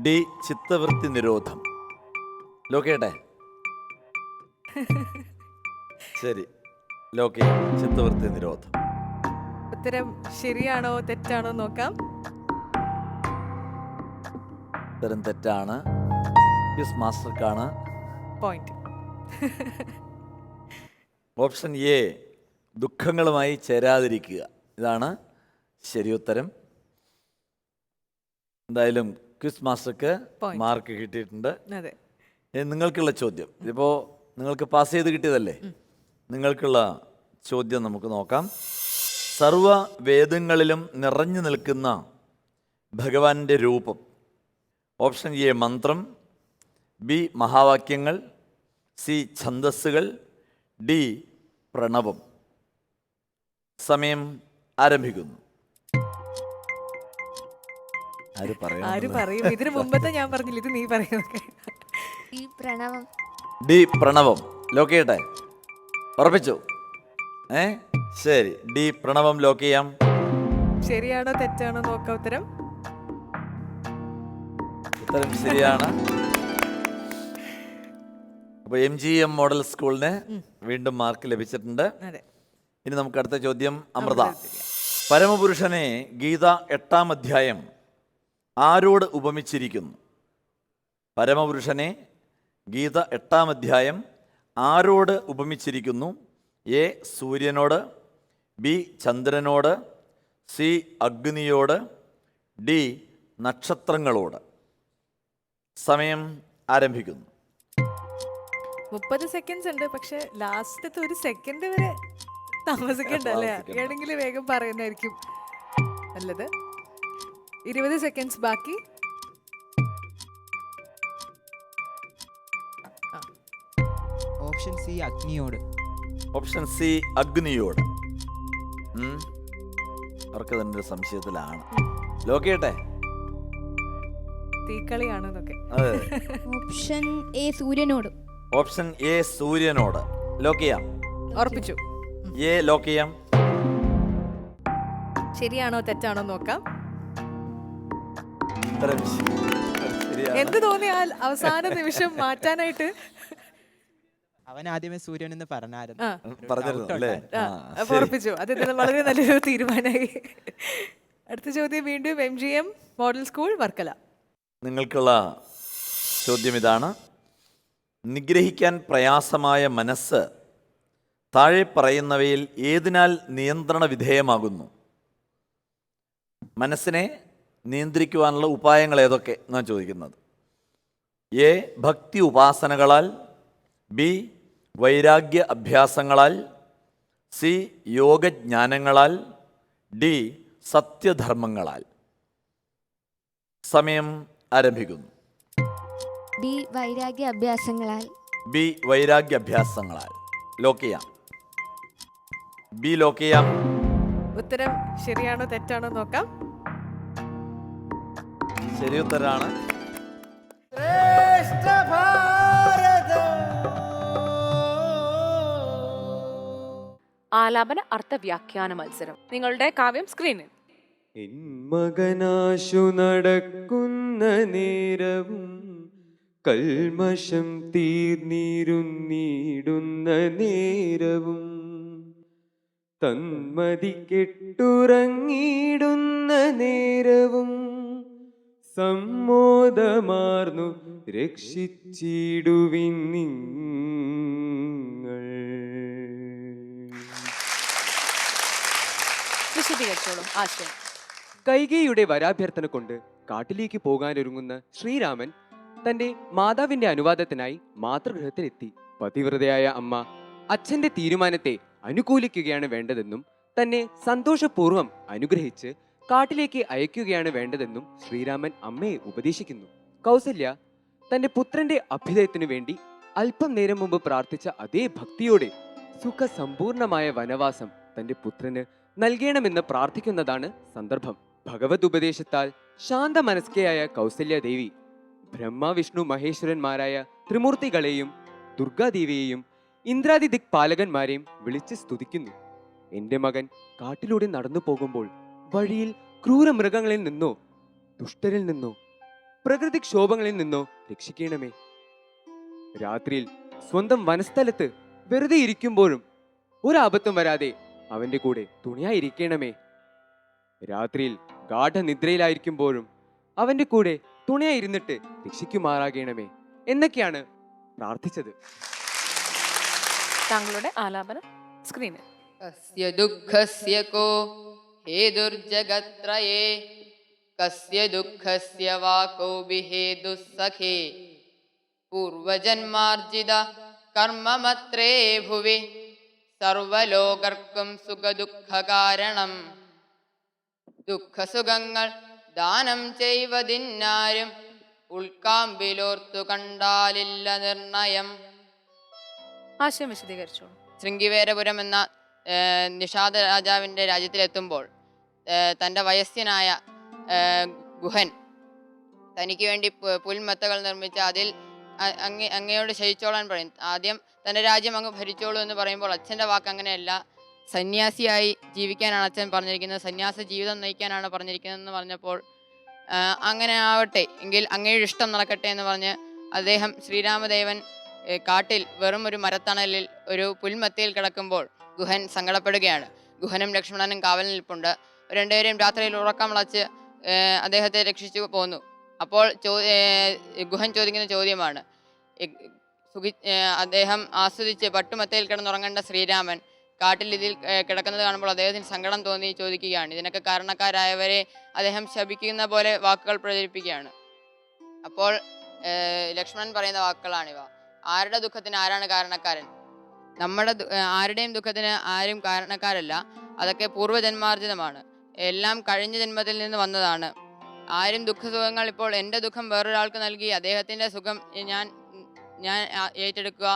ഡി ചിത്തവൃത്തി നിരോധം ലോക്ക് ചെയ്യട്ടെ. ശരി, ലോക്ക് ചെയ്യാം. ചിത്തവൃത്തി നിരോധം. ഉത്തരം ശരിയാണോ തെറ്റാണോ നോക്കാം. ഉത്തരം തെറ്റാണ്. ക്വിസ് മാസ്റ്റർക്കാണ് പോയിന്റ്. ഓപ്ഷൻ എ ദുഃഖങ്ങളുമായി ചേരാതിരിക്കുക, ഇതാണ് ശരി ഉത്തരം. എന്തായാലും ക്വിസ് മാസ്റ്റർക്ക് Point. മാർക്ക് കിട്ടിയിട്ടുണ്ട്. അതെ. ഇനി നിങ്ങൾക്കുള്ള ചോദ്യം, ഇതിപ്പോൾ നിങ്ങൾക്ക് പാസ് ചെയ്ത് കിട്ടിയതല്ലേ, നിങ്ങൾക്കുള്ള ചോദ്യം നമുക്ക് നോക്കാം. സർവ വേദങ്ങളിലും നിറഞ്ഞു നിൽക്കുന്ന ഭഗവാന്റെ രൂപം. ഓപ്ഷൻ എ മന്ത്രം, ബി മഹാവാക്യങ്ങൾ, സി ഛന്ദസ്സുകൾ, ഡി പ്രണവം. സമയം ആരംഭിക്കുന്നു. ആര് പറയും? ഇതിന് മുമ്പത്തെ ഞാൻ പറഞ്ഞില്ല, ഇത് നീ പറയുന്നൊക്കെ. ഈ പ്രണവം. ഡി പ്രണവം ലോക്ക് ചെയ്യട്ടെ. ഉറപ്പിച്ചു? ശരി, ഡി പ്രണവം ലോക്ക് ചെയ്യാം. ശരിയാണോ തെറ്റാണോ നോക്കാം. ഉത്തരം ഉത്തരം ശരിയാണ്. അപ്പോൾ MGM മോഡൽ സ്കൂളിന് വീണ്ടും മാർക്ക് ലഭിച്ചിട്ടുണ്ട്. അതെ. ഇനി നമുക്ക് അടുത്ത ചോദ്യം അമൃത. പരമപുരുഷനെ ഗീത 8-ാം അധ്യായം ആരോട് ഉപമിച്ചിരിക്കുന്നു? പരമപുരുഷനെ ഗീത 8-ാം അധ്യായം ആരോട് ഉപമിച്ചിരിക്കുന്നു? എ സൂര്യനോട്, ബി ചന്ദ്രനോട്, സി അഗ്നിയോട്, ഡി നക്ഷത്രങ്ങളോട്. സമയം ആരംഭിക്കുന്നു. 30 സെക്കൻഡ്സ് ഉണ്ട്, പക്ഷെ ലാസ്റ്റത്തെ ഒരു സെക്കൻഡ് വരെ താമസിക്കണ്ടല്ലേ? അറിയണമെങ്കിൽ വേഗം പറയുന്നതായിരിക്കും നല്ലത്. 20 സെക്കൻഡ്സ് ബാക്കി. ഓപ്ഷൻ സി അഗ്നിയോട്. ഓപ്ഷൻ സി അഗ്നിയോട്. അവർക്ക് തന്നെ ഒരു സംശയത്തിലാണ്. ലോക്കിയട്ടെ? തീക്കളിയാണെന്നൊക്കെ. അതെ. ഓപ്ഷൻ എ സൂര്യനോട്. ഓപ്ഷൻ എ സൂര്യനോട്. ലോക്ക് ചെയ്യാം. ഉറപ്പിച്ചു. എ ലോക്ക് ചെയ്യാം. ശരിയാണോ തെറ്റാണോ നോക്കാം. ഉത്തരം ശരിയാണ്. എന്ത് തോന്നിയാൽ അവസാന നിമിഷം മാറ്റാനായിട്ട് അവൻ ആദ്യമേ സൂര്യൻ എന്ന് പറഞ്ഞിരുന്നു അല്ലേ? അപ്പൊ ഉറപ്പിച്ചു. അത് വളരെ നല്ലൊരു തീരുമാനമായി. അടുത്ത ചോദ്യം വീണ്ടും MGM മോഡൽ സ്കൂൾ വർക്കല. നിങ്ങൾക്കുള്ള ചോദ്യം ഇതാണ്. നിഗ്രഹിക്കാൻ പ്രയാസമായ മനസ്സ് താഴെ പറയുന്നവയിൽ ഏതിനാൽ നിയന്ത്രണ വിധേയമാകുന്നു? മനസ്സിനെ നിയന്ത്രിക്കുവാനുള്ള ഉപായങ്ങൾ ഏതൊക്കെ എന്നാണ് ചോദിക്കുന്നത്. എ ഭക്തി ഉപാസനകളാൽ, ബി വൈരാഗ്യ അഭ്യാസങ്ങളാൽ, സി യോഗജ്ഞാനങ്ങളാൽ, ഡി സത്യധർമ്മങ്ങളാൽ. സമയം ആരംഭിക്കുന്നു. ബി വൈരാഗ്യ അഭ്യാസങ്ങളാൽ. ബി വൈരാഗ്യ അഭ്യാസങ്ങളാൽ. ലോക്ക് ചെയ്യാം. ബി ലോക്ക് ചെയ്യാം. ഉത്തരം ശരിയാണോ തെറ്റാണോ നോക്കാം. ശരി ഉത്തരാണ്. ആലാപന അർത്ഥവ്യാഖ്യാന മത്സരം. നിങ്ങളുടെ കാവ്യം സ്ക്രീനിൽ. എൻ മകനാശു നടക്കുന്ന നേരവും കൽമഷം തീർന്നിരുന്നിടുന്ന നേരവും തന്മതി കെട്ടുറങ്ങിയിടുന്ന നേരവും സമ്മോദമാർന്നു രക്ഷിച്ചിടുവിൻ നിങ്ങൾ. വിശദീകരിച്ചോളൂ ആശയം. കൈകേയിയുടെ വരാഭ്യർത്ഥന കൊണ്ട് കാട്ടിലേക്ക് പോകാനൊരുങ്ങുന്ന ശ്രീരാമൻ തന്റെ മാതാവിന്റെ അനുവാദത്തിനായി മാതൃഗൃഹത്തിലെത്തി. പതിവ്രതയായ അമ്മ അച്ഛന്റെ തീരുമാനത്തെ അനുകൂലിക്കുകയാണ് വേണ്ടതെന്നും തന്നെ സന്തോഷപൂർവ്വം അനുഗ്രഹിച്ച് കാട്ടിലേക്ക് അയക്കുകയാണ് വേണ്ടതെന്നും ശ്രീരാമൻ അമ്മയെ ഉപദേശിക്കുന്നു. കൗസല്യ തന്റെ പുത്രന്റെ അഭ്യുദയത്തിനു വേണ്ടി അല്പം നേരം മുമ്പ് പ്രാർത്ഥിച്ച അതേ ഭക്തിയോടെ സുഖസമ്പൂർണമായ വനവാസം തന്റെ പുത്രന് നൽകണമെന്ന് പ്രാർത്ഥിക്കുന്നതാണ് സന്ദർഭം. ഭഗവത് ഉപദേശത്താൽ ശാന്ത മനസ്കയായ കൗസല്യാദേവി ബ്രഹ്മ വിഷ്ണു മഹേശ്വരന്മാരായ ത്രിമൂർത്തികളെയും ദുർഗാദേവിയെയും ഇന്ദ്രാദി ദിക്പാലകന്മാരെയും വിളിച്ച് സ്തുതിക്കുന്നു. എന്റെ മകൻ കാട്ടിലൂടെ നടന്നു പോകുമ്പോൾ വഴിയിൽ ക്രൂരമൃഗങ്ങളിൽ നിന്നോ ദുഷ്ടരിൽ നിന്നോ പ്രകൃതിക്ഷോഭങ്ങളിൽ നിന്നോ രക്ഷിക്കണമേ. രാത്രിയിൽ സ്വന്തം വനസ്ഥലത്ത് വെറുതെ ഇരിക്കുമ്പോഴും ഒരാപത്തും വരാതെ അവന്റെ കൂടെ തുണയായിരിക്കണമേ. രാത്രിയിൽ ഗാഠനിദ്രയിലായിരിക്കുമ്പോഴും അവന്റെ കൂടെ തുണയായിരുന്നിട്ട് രക്ഷിക്കുമാറാകണമേ എന്നൊക്കെയാണ് പ്രാർത്ഥിച്ചത്. താങ്കളുടെ ആലാപനം സ്ക്രീനിൽ. കസ്യ ദുഃഖസ്യ കോ ഹേതുർജഗത്രയേ കസ്യ ദുഃഖസ്യ വാ കോപി ഹേതുസ്സഖേ പൂർവജന്മാർജിത കർമ്മമത്രേ ഭുവി സർവലോകർക്കും സുഖദുഃഖകാരണം. ദുഃഖസുഖങ്ങൾ ദാനം ചെയ്വതിന്നാരും ഉൾക്കാമ്പിലോർത്തു കണ്ടാലില്ല നിർണയം. ആശയം വിശദീകരിച്ചോളൂ. ശൃംഗിവേരപുരം എന്ന നിഷാദ രാജാവിൻ്റെ രാജ്യത്തിലെത്തുമ്പോൾ തൻ്റെ വയസ്യനായ ഗുഹൻ തനിക്ക് വേണ്ടി പുൽമെത്തകൾ നിർമ്മിച്ച് അതിൽ അങ്ങയോട് ശയിച്ചോളാൻ പറയും. ആദ്യം തൻ്റെ രാജ്യം അങ്ങ് ഭരിച്ചോളൂ എന്ന് പറയുമ്പോൾ അച്ഛൻ്റെ വാക്ക് അങ്ങനെയല്ല, സന്യാസിയായി ജീവിക്കാനാണ് അച്ഛൻ പറഞ്ഞിരിക്കുന്നത്, സന്യാസ ജീവിതം നയിക്കാനാണ് പറഞ്ഞിരിക്കുന്നതെന്ന് പറഞ്ഞപ്പോൾ അങ്ങനെ ആവട്ടെ എങ്കിൽ അങ്ങയുടെ ഇഷ്ടം നടക്കട്ടെ എന്ന് പറഞ്ഞ് അദ്ദേഹം ശ്രീരാമദേവൻ കാട്ടിൽ വെറും ഒരു മരത്തണലിൽ ഒരു പുൽമത്തയിൽ കിടക്കുമ്പോൾ ഗുഹൻ സങ്കടപ്പെടുകയാണ്. ഗുഹനും ലക്ഷ്മണനും കാവൽ നിൽപ്പുണ്ട്. രണ്ടുപേരെയും രാത്രിയിൽ ഉറക്കം വിളച്ച് അദ്ദേഹത്തെ രക്ഷിച്ചു പോന്നു. അപ്പോൾ ഗുഹൻ ചോദിക്കുന്ന ചോദ്യമാണ്, അദ്ദേഹം ആസ്വദിച്ച് പട്ടുമത്തയിൽ കിടന്നുറങ്ങേണ്ട ശ്രീരാമൻ കാട്ടിൽ ഇതിൽ കിടക്കുന്നത് കാണുമ്പോൾ അദ്ദേഹത്തിന് സങ്കടം തോന്നി ചോദിക്കുകയാണ്. ഇതിനൊക്കെ കാരണക്കാരായവരെ അദ്ദേഹം ശപിക്കുന്ന പോലെ വാക്കുകൾ പ്രചരിപ്പിക്കുകയാണ്. അപ്പോൾ ലക്ഷ്മണൻ പറയുന്ന വാക്കുകളാണിവ. ആരുടെ ദുഃഖത്തിന് ആരാണ് കാരണക്കാരൻ? ആരുടെയും ദുഃഖത്തിന് ആരും കാരണക്കാരല്ല. അതൊക്കെ പൂർവ്വജന്മാർജിതമാണ്. എല്ലാം കഴിഞ്ഞ ജന്മത്തിൽ നിന്ന് വന്നതാണ്. ആരും ദുഃഖസുഖങ്ങൾ ഇപ്പോൾ എൻ്റെ ദുഃഖം വേറൊരാൾക്ക് നൽകി അദ്ദേഹത്തിൻ്റെ സുഖം ഞാൻ ഏറ്റെടുക്കുക,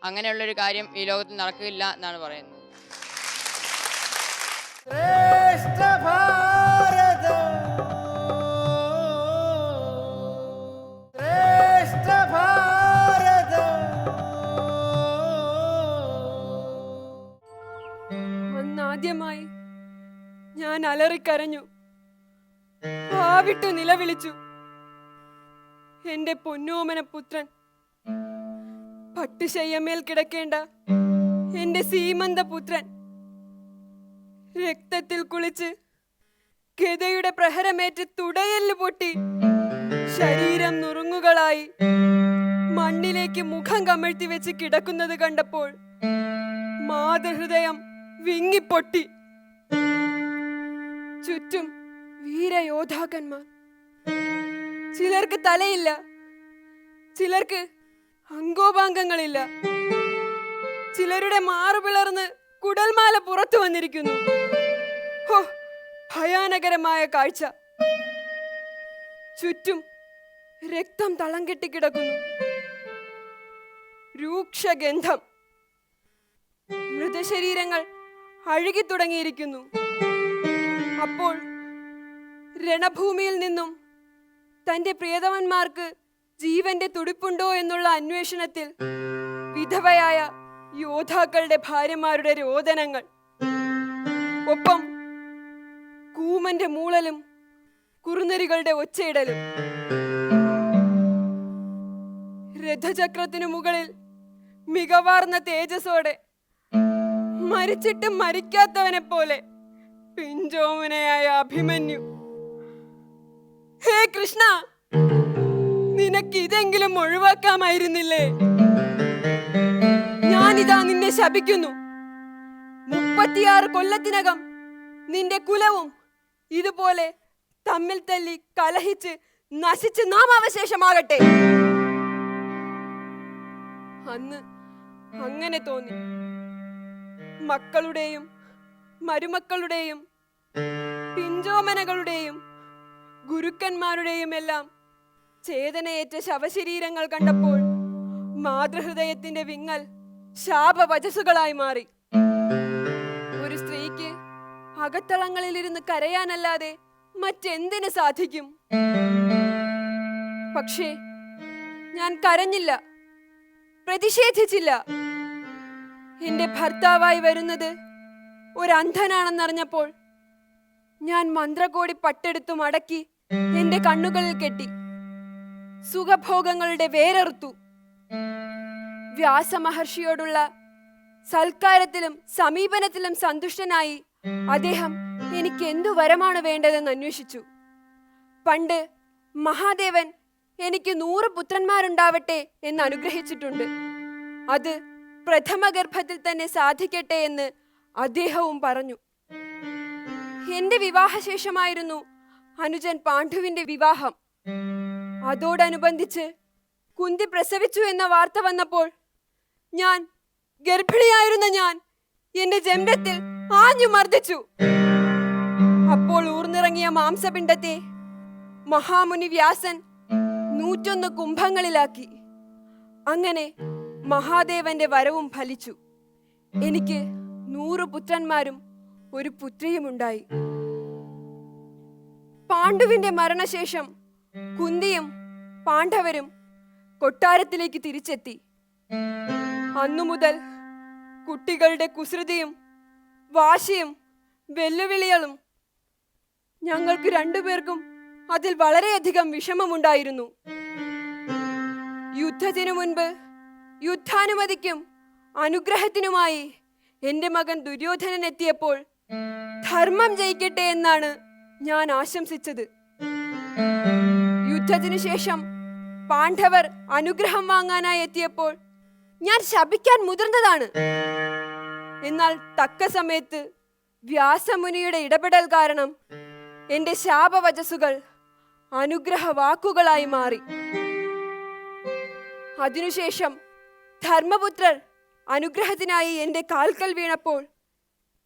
അങ്ങനെയുള്ളൊരു കാര്യം ഈ ലോകത്തിൽ നടക്കില്ല എന്നാണ് പറയുന്നത്. അന്നാദ്യമായി ഞാൻ അലറിക്കരഞ്ഞു, ആവിട്ടു നിലവിളിച്ചു. എന്റെ പൊന്നോമന പുത്രൻ, പട്ടുശയ്യമേൽ കിടക്കേണ്ട എന്റെ സീമന്ത പുത്രൻ രക്തത്തിൽ കുളിച്ച് ഗദയുടെ പ്രഹരമേറ്റ് തുടയെല്ല് പൊട്ടി ശരീരം നുറുങ്ങുകളായി മണ്ണിലേക്ക് മുഖം കമഴ്ത്തി വെച്ച് കിടക്കുന്നത് കണ്ടപ്പോൾ മാതൃഹൃദയം വിങ്ങിപ്പൊട്ടി. ചുറ്റും വീരയോദ്ധാക്കന്മാർ. ചിലർക്ക് തലയില്ല, ചിലർക്ക് അംഗോപാംഗങ്ങളില്ല, ചിലരുടെ മാറുപിളർന്ന് കുടൽമാല പുറത്തു വന്നിരിക്കുന്നു. ഹോ, ഭയാനകരമായ കാഴ്ച. ചുറ്റും രക്തം തളം കെട്ടിക്കിടക്കുന്നു. രൂക്ഷഗന്ധം. മൃതശരീരങ്ങൾ അഴുകി തുടങ്ങിയിരിക്കുന്നു. അപ്പോൾ രണഭൂമിയിൽ നിന്നും തന്റെ പ്രിയതമന്മാർക്ക് ജീവന്റെ തുടിപ്പുണ്ടോ എന്നുള്ള അന്വേഷണത്തിൽ വിധവയായ യോദ്ധാക്കളുടെ ഭാര്യമാരുടെ രോദനങ്ങൾ, ഒപ്പം കൂമന്റെ മൂളലും കുറുനരികളുടെ ഒച്ചയിടലും. രഥചക്രത്തിനു മുകളിൽ മികവാർന്ന തേജസ്സോടെ മരിച്ചിട്ടും മരിക്കാത്തവനെ പോലെ പിഞ്ചോമനയായ അഭിമന്യു. ഹേ കൃഷ്ണ, നിനക്ക് ഇതെങ്കിലും ഒഴിവാക്കാമായിരുന്നില്ലേ? ഞാനിതാ നിന്നെ ശപിക്കുന്നു. 36 കൊല്ലത്തിനകം നിന്റെ കുലവും ഇതുപോലെ തമ്മിൽ തല്ലി കലഹിച്ച് നശിച്ച് നാമാവശേഷമാകട്ടെ. അന്ന് അങ്ങനെ തോന്നി. മക്കളുടെയും മരുമക്കളുടെയും പിഞ്ചോമനകളുടെയും ഗുരുക്കന്മാരുടെയും എല്ലാം ചേതനയേറ്റ ശവശരീരങ്ങൾ കണ്ടപ്പോൾ മാതൃഹൃദയത്തിന്റെ വിങ്ങൽ ശാപവചസ്സുകളായി മാറി. ഒരു സ്ത്രീക്ക് അകത്തളങ്ങളിലിരുന്ന് കരയാനല്ലാതെ മറ്റെന്തിന് സാധിക്കും? പക്ഷേ ഞാൻ കരഞ്ഞില്ല, പ്രതിഷേധിച്ചില്ല. എന്റെ ഭർത്താവായി വരുന്നത് ഒരു അന്ധനാണെന്നറിഞ്ഞപ്പോൾ ഞാൻ മന്ത്രകോടി പട്ടെടുത്തു മടക്കി എന്റെ കണ്ണുകളിൽ കെട്ടി സുഖഭോഗങ്ങളുടെ വേരറുത്തു. വ്യാസമഹർഷിയോടുള്ള സൽക്കാരത്തിലും സമീപനത്തിലും സന്തുഷ്ടനായി അദ്ദേഹം എനിക്ക് എന്തു വരമാണ് വേണ്ടതെന്ന് അന്വേഷിച്ചു. പണ്ട് മഹാദേവൻ എനിക്ക് 100 പുത്രന്മാരുണ്ടാവട്ടെ എന്ന് അനുഗ്രഹിച്ചിട്ടുണ്ട്. അത് പ്രഥമ ഗർഭത്തിൽ തന്നെ സാധിക്കട്ടെ എന്ന് അദ്ദേഹവും പറഞ്ഞു. എന്റെ വിവാഹശേഷമായിരുന്നു അനുജൻ പാണ്ഡുവിന്റെ വിവാഹം. അതോടനുബന്ധിച്ച് കുന്തി പ്രസവിച്ചു എന്ന വാർത്ത വന്നപ്പോൾ ഗർഭിണിയായിരുന്ന ഞാൻ എന്റെ ജംബത്തിൽ ആഞ്ഞു മർദ്ദിച്ചു. അപ്പോൾ ഊർന്നിറങ്ങിയ മാംസപിണ്ഡത്തെ മഹാമുനി വ്യാസൻ 101 കുംഭങ്ങളിലാക്കി. അങ്ങനെ മഹാദേവന്റെ വരവും ഫലിച്ചു. എനിക്ക് 100 പുത്രന്മാരും ഒരു പുത്രിയുമുണ്ടായി. പാണ്ഡുവിന്റെ മരണശേഷം കുന്തിയും പാണ്ഡവരും കൊട്ടാരത്തിലേക്ക് തിരിച്ചെത്തി. അന്നു മുതൽ കുട്ടികളുടെ കുസൃതിയും വാശിയും വെല്ലുവിളികളും ഞങ്ങൾക്ക് രണ്ടുപേർക്കും അതിൽ വളരെയധികം വിഷമമുണ്ടായിരുന്നു. യുദ്ധത്തിനു മുൻപ് യുദ്ധാനുമതിക്കും അനുഗ്രഹത്തിനുമായി എന്റെ മകൻ ദുര്യോധനൻ എത്തിയപ്പോൾ ധർമ്മം ജയിക്കട്ടെ എന്നാണ് ഞാൻ ആശംസിച്ചത്. യുദ്ധത്തിനു ശേഷം പാണ്ഡവർ അനുഗ്രഹം വാങ്ങാനായി എത്തിയപ്പോൾ ഞാൻ ശപിക്കാൻ മുതിർന്നതാണ്. എന്നാൽ തക്ക സമയത്ത് വ്യാസമുനിയുടെ ഇടപെടൽ കാരണം എന്റെ ശാപവചസ്സുകൾ അനുഗ്രഹ വാക്കുകളായി മാറി. അതിനുശേഷം ധർമ്മപുത്രർ അനുഗ്രഹത്തിനായി എൻ്റെ കാൽക്കൽ വീണപ്പോൾ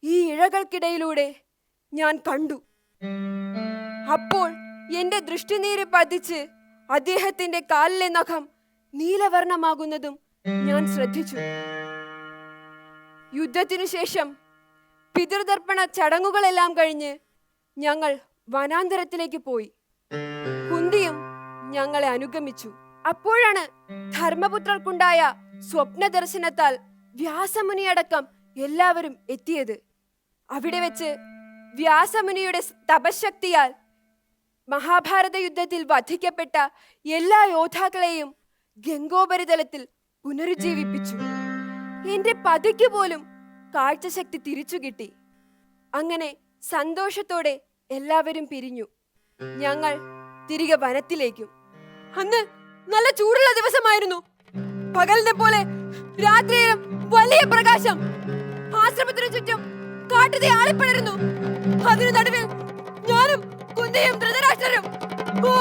ഈ ഇഴകൾക്കിടയിലൂടെ ഞാൻ കണ്ടു. അപ്പോൾ എൻ്റെ ദൃഷ്ടിനീര് പതിച്ച് അദ്ദേഹത്തിന്റെ കാലിലെ നഖം നീലവർണ്ണമാകുന്നതും ഞാൻ ശ്രദ്ധിച്ചു. യുദ്ധത്തിനു ശേഷം പിതൃതർപ്പണ ചടങ്ങുകളെല്ലാം കഴിഞ്ഞ് ഞങ്ങൾ വനാന്തരത്തിലേക്ക് പോയി. കുന്തിയും ഞങ്ങളെ അനുഗമിച്ചു. അപ്പോഴാണ് ധർമ്മപുത്രർക്കുണ്ടായ സ്വപ്ന ദർശനത്താൽ വ്യാസമുനിയടക്കം എല്ലാവരും എത്തിയത്. അവിടെ വെച്ച് വ്യാസമുനിയുടെ തപശക്തിയാൽ മഹാഭാരത യുദ്ധത്തിൽ വധിക്കപ്പെട്ട എല്ലാ യോദ്ധാക്കളെയും ഗംഗോപരിതലത്തിൽ പുനരുജ്ജീവിപ്പിച്ചു. എന്റെ പതിക്ക് പോലും കാഴ്ചശക്തി തിരിച്ചു കിട്ടി. അങ്ങനെ സന്തോഷത്തോടെ എല്ലാവരും പിരിഞ്ഞു. ഞങ്ങൾ തിരികെ വനത്തിലേക്കും. അന്ന് നല്ല ചൂടുള്ള ദിവസമായിരുന്നു. പകലിനെ പോലെ രാത്രിയിലും വലിയ പ്രകാശം. ആശ്രമത്തിനു ചുറ്റും കാട്ടുതീ ആളിപ്പടരുന്നു. അതിനു നടുവിൽ ഞാനും കുന്തിയും ധൃതരാഷ്ട്രരും. ഓ,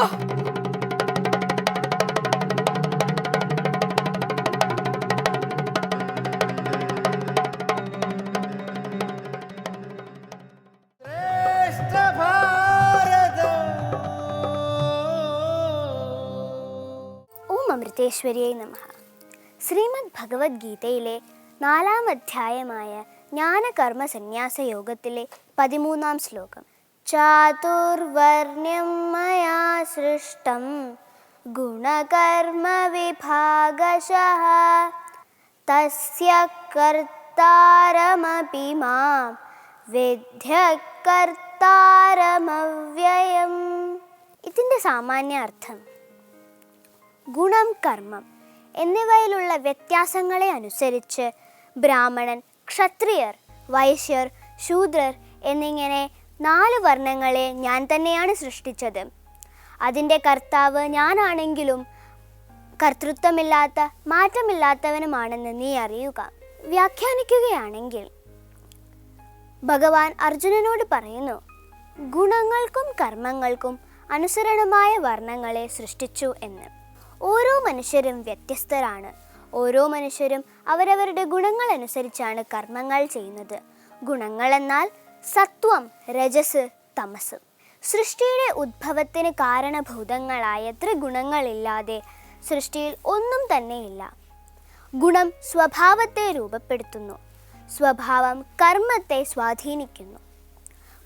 അമൃതേശ്വരിയെ നമഃ. ശ്രീമദ് ഭഗവത്ഗീതയിലെ 4-ാം അധ്യായമായ ജ്ഞാനകർമ്മ സന്യാസ യോഗത്തിലെ 13-ാം ശ്ലോകം. ചാതുർവർണ്ണ്യം മയാ സൃഷ്ടം ഗുണകർമ്മ വിഭാഗശഃ തസ്യ കർത്താരമപി മാം വിദ്ധ്യ കർത്താരമവ്യയം. ഇതിൻ്റെ സാമാന്യ അർത്ഥം ഗുണം, കർമ്മം എന്നിവയിലുള്ള വ്യത്യാസങ്ങളെ അനുസരിച്ച് ബ്രാഹ്മണൻ, ക്ഷത്രിയർ, വൈശ്യർ, ശൂദ്രർ എന്നിങ്ങനെ 4 വർണ്ണങ്ങളെ ഞാൻ തന്നെയാണ് സൃഷ്ടിച്ചത്. അതിൻ്റെ കർത്താവ് ഞാനാണെങ്കിലും കർത്തൃത്വമില്ലാത്ത, മാറ്റമില്ലാത്തവനുമാണെന്ന് നീ അറിയുക. വ്യാഖ്യാനിക്കുകയാണെങ്കിൽ ഭഗവാൻ അർജുനനോട് പറയുന്നു, ഗുണങ്ങൾക്കും കർമ്മങ്ങൾക്കും അനുസരണമായ വർണ്ണങ്ങളെ സൃഷ്ടിച്ചു എന്ന്. ഓരോ മനുഷ്യരും വ്യത്യസ്തരാണ്. ഓരോ മനുഷ്യരും അവരവരുടെ ഗുണങ്ങൾ അനുസരിച്ചാണ് കർമ്മങ്ങൾ ചെയ്യുന്നത്. ഗുണങ്ങൾ എന്നാൽ സത്വം, രജസ്, തമസ്. സൃഷ്ടിയുടെ ഉദ്ഭവത്തിന് കാരണഭൂതങ്ങളായ ത്രിഗുണങ്ങളില്ലാതെ സൃഷ്ടിയിൽ ഒന്നും തന്നെയില്ല. ഗുണം സ്വഭാവത്തെ രൂപപ്പെടുത്തുന്നു. സ്വഭാവം കർമ്മത്തെ സ്വാധീനിക്കുന്നു.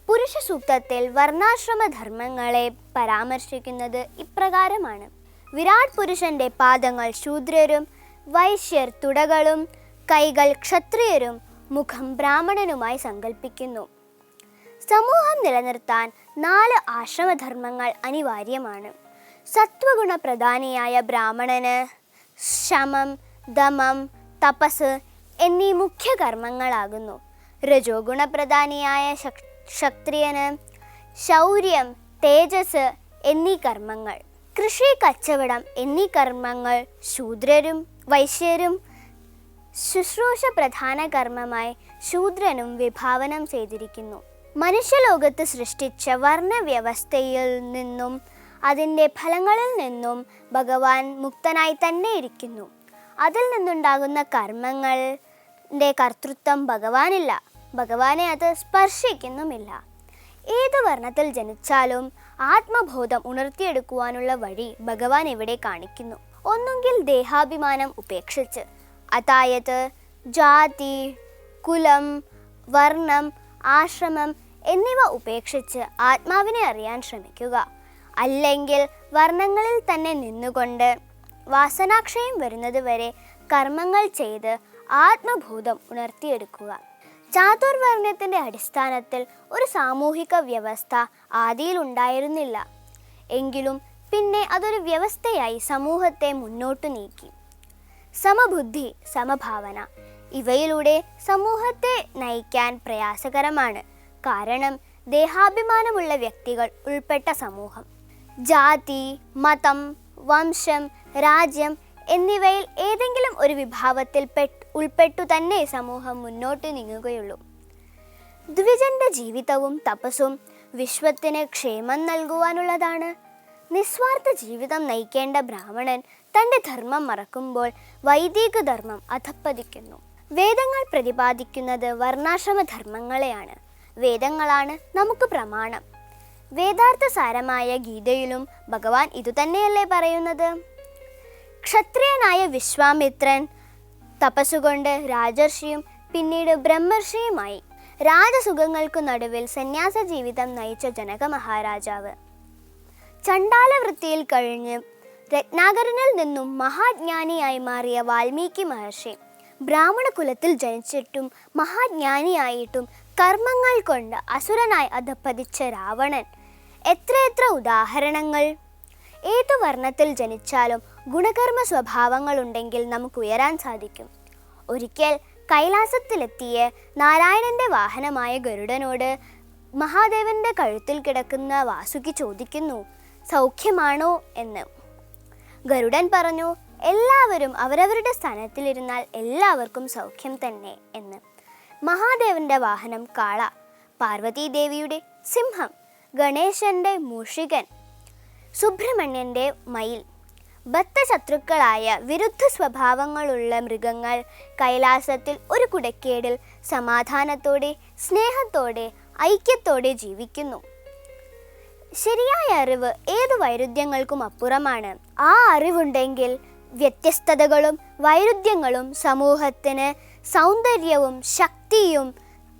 പുരുഷ സൂക്തത്തിൽ വർണ്ണാശ്രമ ധർമ്മങ്ങളെ പരാമർശിക്കുന്നത് ഇപ്രകാരമാണ്. വിരാട് പുരുഷന്റെ പാദങ്ങൾ ശൂദ്രരും, വൈശ്യർ തുടകളും, കൈകൾ ക്ഷത്രിയരും, മുഖം ബ്രാഹ്മണനുമായി സങ്കല്പിക്കുന്നു. സമൂഹം നിലനിർത്താൻ 4 ആശ്രമധർമ്മങ്ങൾ അനിവാര്യമാണ്. സത്വഗുണ പ്രധാനിയായ ബ്രാഹ്മണന് ശമം, ദമം, തപസ് എന്നീ മുഖ്യ കർമ്മങ്ങളാകുന്നു. രജോ ഗുണപ്രധാനിയായ ക്ഷത്രിയന് ശൗര്യം, തേജസ് എന്നീ കർമ്മങ്ങൾ. കൃഷി, കച്ചവടം എന്നീ കർമ്മങ്ങൾ ശൂദ്രരും വൈശ്യരും, ശുശ്രൂഷ പ്രധാന കർമ്മമായി ശൂദ്രനും വിഭാവനം ചെയ്തിരിക്കുന്നു. മനുഷ്യലോകത്ത് സൃഷ്ടിച്ച വർണ്ണവ്യവസ്ഥയിൽ നിന്നും അതിൻ്റെ ഫലങ്ങളിൽ നിന്നും ഭഗവാൻ മുക്തനായി തന്നെ ഇരിക്കുന്നു. അതിൽ നിന്നുണ്ടാകുന്ന കർമ്മങ്ങളുടെ കർത്തൃത്വം ഭഗവാനില്ല. ഭഗവാനെ അത് സ്പർശിക്കുന്നുമില്ല. ഏത് വർണ്ണത്തിൽ ജനിച്ചാലും ആത്മബോധം ഉണർത്തിയെടുക്കുവാനുള്ള വഴി ഭഗവാൻ ഇവിടെ കാണിക്കുന്നു. ഒന്നുകിൽ ദേഹാഭിമാനം ഉപേക്ഷിച്ച്, അതായത് ജാതി, കുലം, വർണ്ണം, ആശ്രമം എന്നിവ ഉപേക്ഷിച്ച് ആത്മാവിനെ അറിയാൻ ശ്രമിക്കുക. അല്ലെങ്കിൽ വർണ്ണങ്ങളിൽ തന്നെ നിന്നുകൊണ്ട് വാസനാക്ഷയം വരുന്നതുവരെ കർമ്മങ്ങൾ ചെയ്ത് ആത്മബോധം ഉണർത്തിയെടുക്കുക. ചാതുർവർണ്ണത്തിൻ്റെ അടിസ്ഥാനത്തിൽ ഒരു സാമൂഹിക വ്യവസ്ഥ ആദിയിൽ ഉണ്ടായിരുന്നില്ല. എങ്കിലും പിന്നെ അതൊരു വ്യവസ്ഥയായി സമൂഹത്തെ മുന്നോട്ടു നീക്കി. സമബുദ്ധി, സമഭാവന ഇവയിലൂടെ സമൂഹത്തെ നയിക്കാൻ പ്രയാസകരമാണ്. കാരണം ദേഹാഭിമാനമുള്ള വ്യക്തികൾ ഉൾപ്പെട്ട സമൂഹം ജാതി, മതം, വംശം, രാജ്യം എന്നിവയിൽ ഏതെങ്കിലും ഒരു വിഭാഗത്തിൽ ഉൾപ്പെട്ടു തന്നെ സമൂഹം മുന്നോട്ട് നീങ്ങുകയുള്ളൂ. ദ്വിജന്റെ ജീവിതവും തപസ്സും വിശ്വത്തിന് ക്ഷേമം നൽകുവാനുള്ളതാണ്. നിസ്വാർത്ഥ ജീവിതം നയിക്കേണ്ട ബ്രാഹ്മണൻ തൻ്റെ ധർമ്മം മറക്കുമ്പോൾ വൈദിക ധർമ്മം അധപ്പതിക്കുന്നു. വേദങ്ങൾ പ്രതിപാദിക്കുന്നത് വർണ്ണാശ്രമ ധർമ്മങ്ങളെയാണ്. വേദങ്ങളാണ് നമുക്ക് പ്രമാണം. വേദാർത്ഥ സാരമായ ഗീതയിലും ഭഗവാൻ ഇതുതന്നെയല്ലേ പറയുന്നത്? ക്ഷത്രിയനായ വിശ്വാമിത്രൻ തപസ്സുകൊണ്ട് രാജർഷിയും പിന്നീട് ബ്രഹ്മർഷിയുമായി. രാജസുഖങ്ങൾക്കു നടുവിൽ സന്യാസ ജീവിതം നയിച്ച ജനക മഹാരാജാവ്. ചണ്ടാലവൃത്തിയിൽ കഴിഞ്ഞ് രത്നാകരനിൽ നിന്നും മഹാജ്ഞാനിയായി മാറിയ വാൽമീകി മഹർഷി. ബ്രാഹ്മണ കുലത്തിൽ ജനിച്ചിട്ടും മഹാജ്ഞാനിയായിട്ടും കർമ്മങ്ങൾ കൊണ്ട് അസുരനായി അധപ്പതിച്ച രാവണൻ. എത്രയെത്ര ഉദാഹരണങ്ങൾ! ഏതു വർണ്ണത്തിൽ ജനിച്ചാലും ഗുണകർമ്മ സ്വഭാവങ്ങളുണ്ടെങ്കിൽ നമുക്ക് ഉയരാൻ സാധിക്കും. ഒരിക്കൽ കൈലാസത്തിലെത്തിയ നാരായണന്റെ വാഹനമായ ഗരുഡനോട് മഹാദേവന്റെ കഴുത്തിൽ കിടക്കുന്ന വാസുകി ചോദിക്കുന്നു, സൗഖ്യമാണോ എന്ന്. ഗരുഡൻ പറഞ്ഞു, എല്ലാവരും അവരവരുടെ സ്ഥാനത്തിലിരുന്നാൽ എല്ലാവർക്കും സൗഖ്യം തന്നെ എന്ന്. മഹാദേവന്റെ വാഹനം കാള, പാർവതീദേവിയുടെ സിംഹം, ഗണേശന്റെ മൂഷികൻ, സുബ്രഹ്മണ്യന്റെ മയിൽ. ബദ്ധശത്രുക്കളായ വിരുദ്ധ സ്വഭാവങ്ങളുള്ള മൃഗങ്ങൾ കൈലാസത്തിൽ ഒരു കുടക്കേടിൽ സമാധാനത്തോടെ, സ്നേഹത്തോടെ, ഐക്യത്തോടെ ജീവിക്കുന്നു. ശരിയായ അറിവ് ഏതു വൈരുദ്ധ്യങ്ങൾക്കും അപ്പുറമാണ്. ആ അറിവുണ്ടെങ്കിൽ വ്യത്യസ്തതകളും വൈരുദ്ധ്യങ്ങളും സമൂഹത്തിന് സൗന്ദര്യവും ശക്തിയും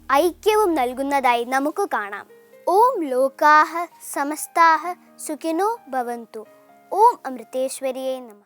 ഐക്യവും നൽകുന്നതായി നമുക്ക് കാണാം. ഓം ലോകാഹ സമസ്താഹ സുഖിനോ ഭവന്തു. ഓം അമൃതേശ്വരിയേ നമഃ.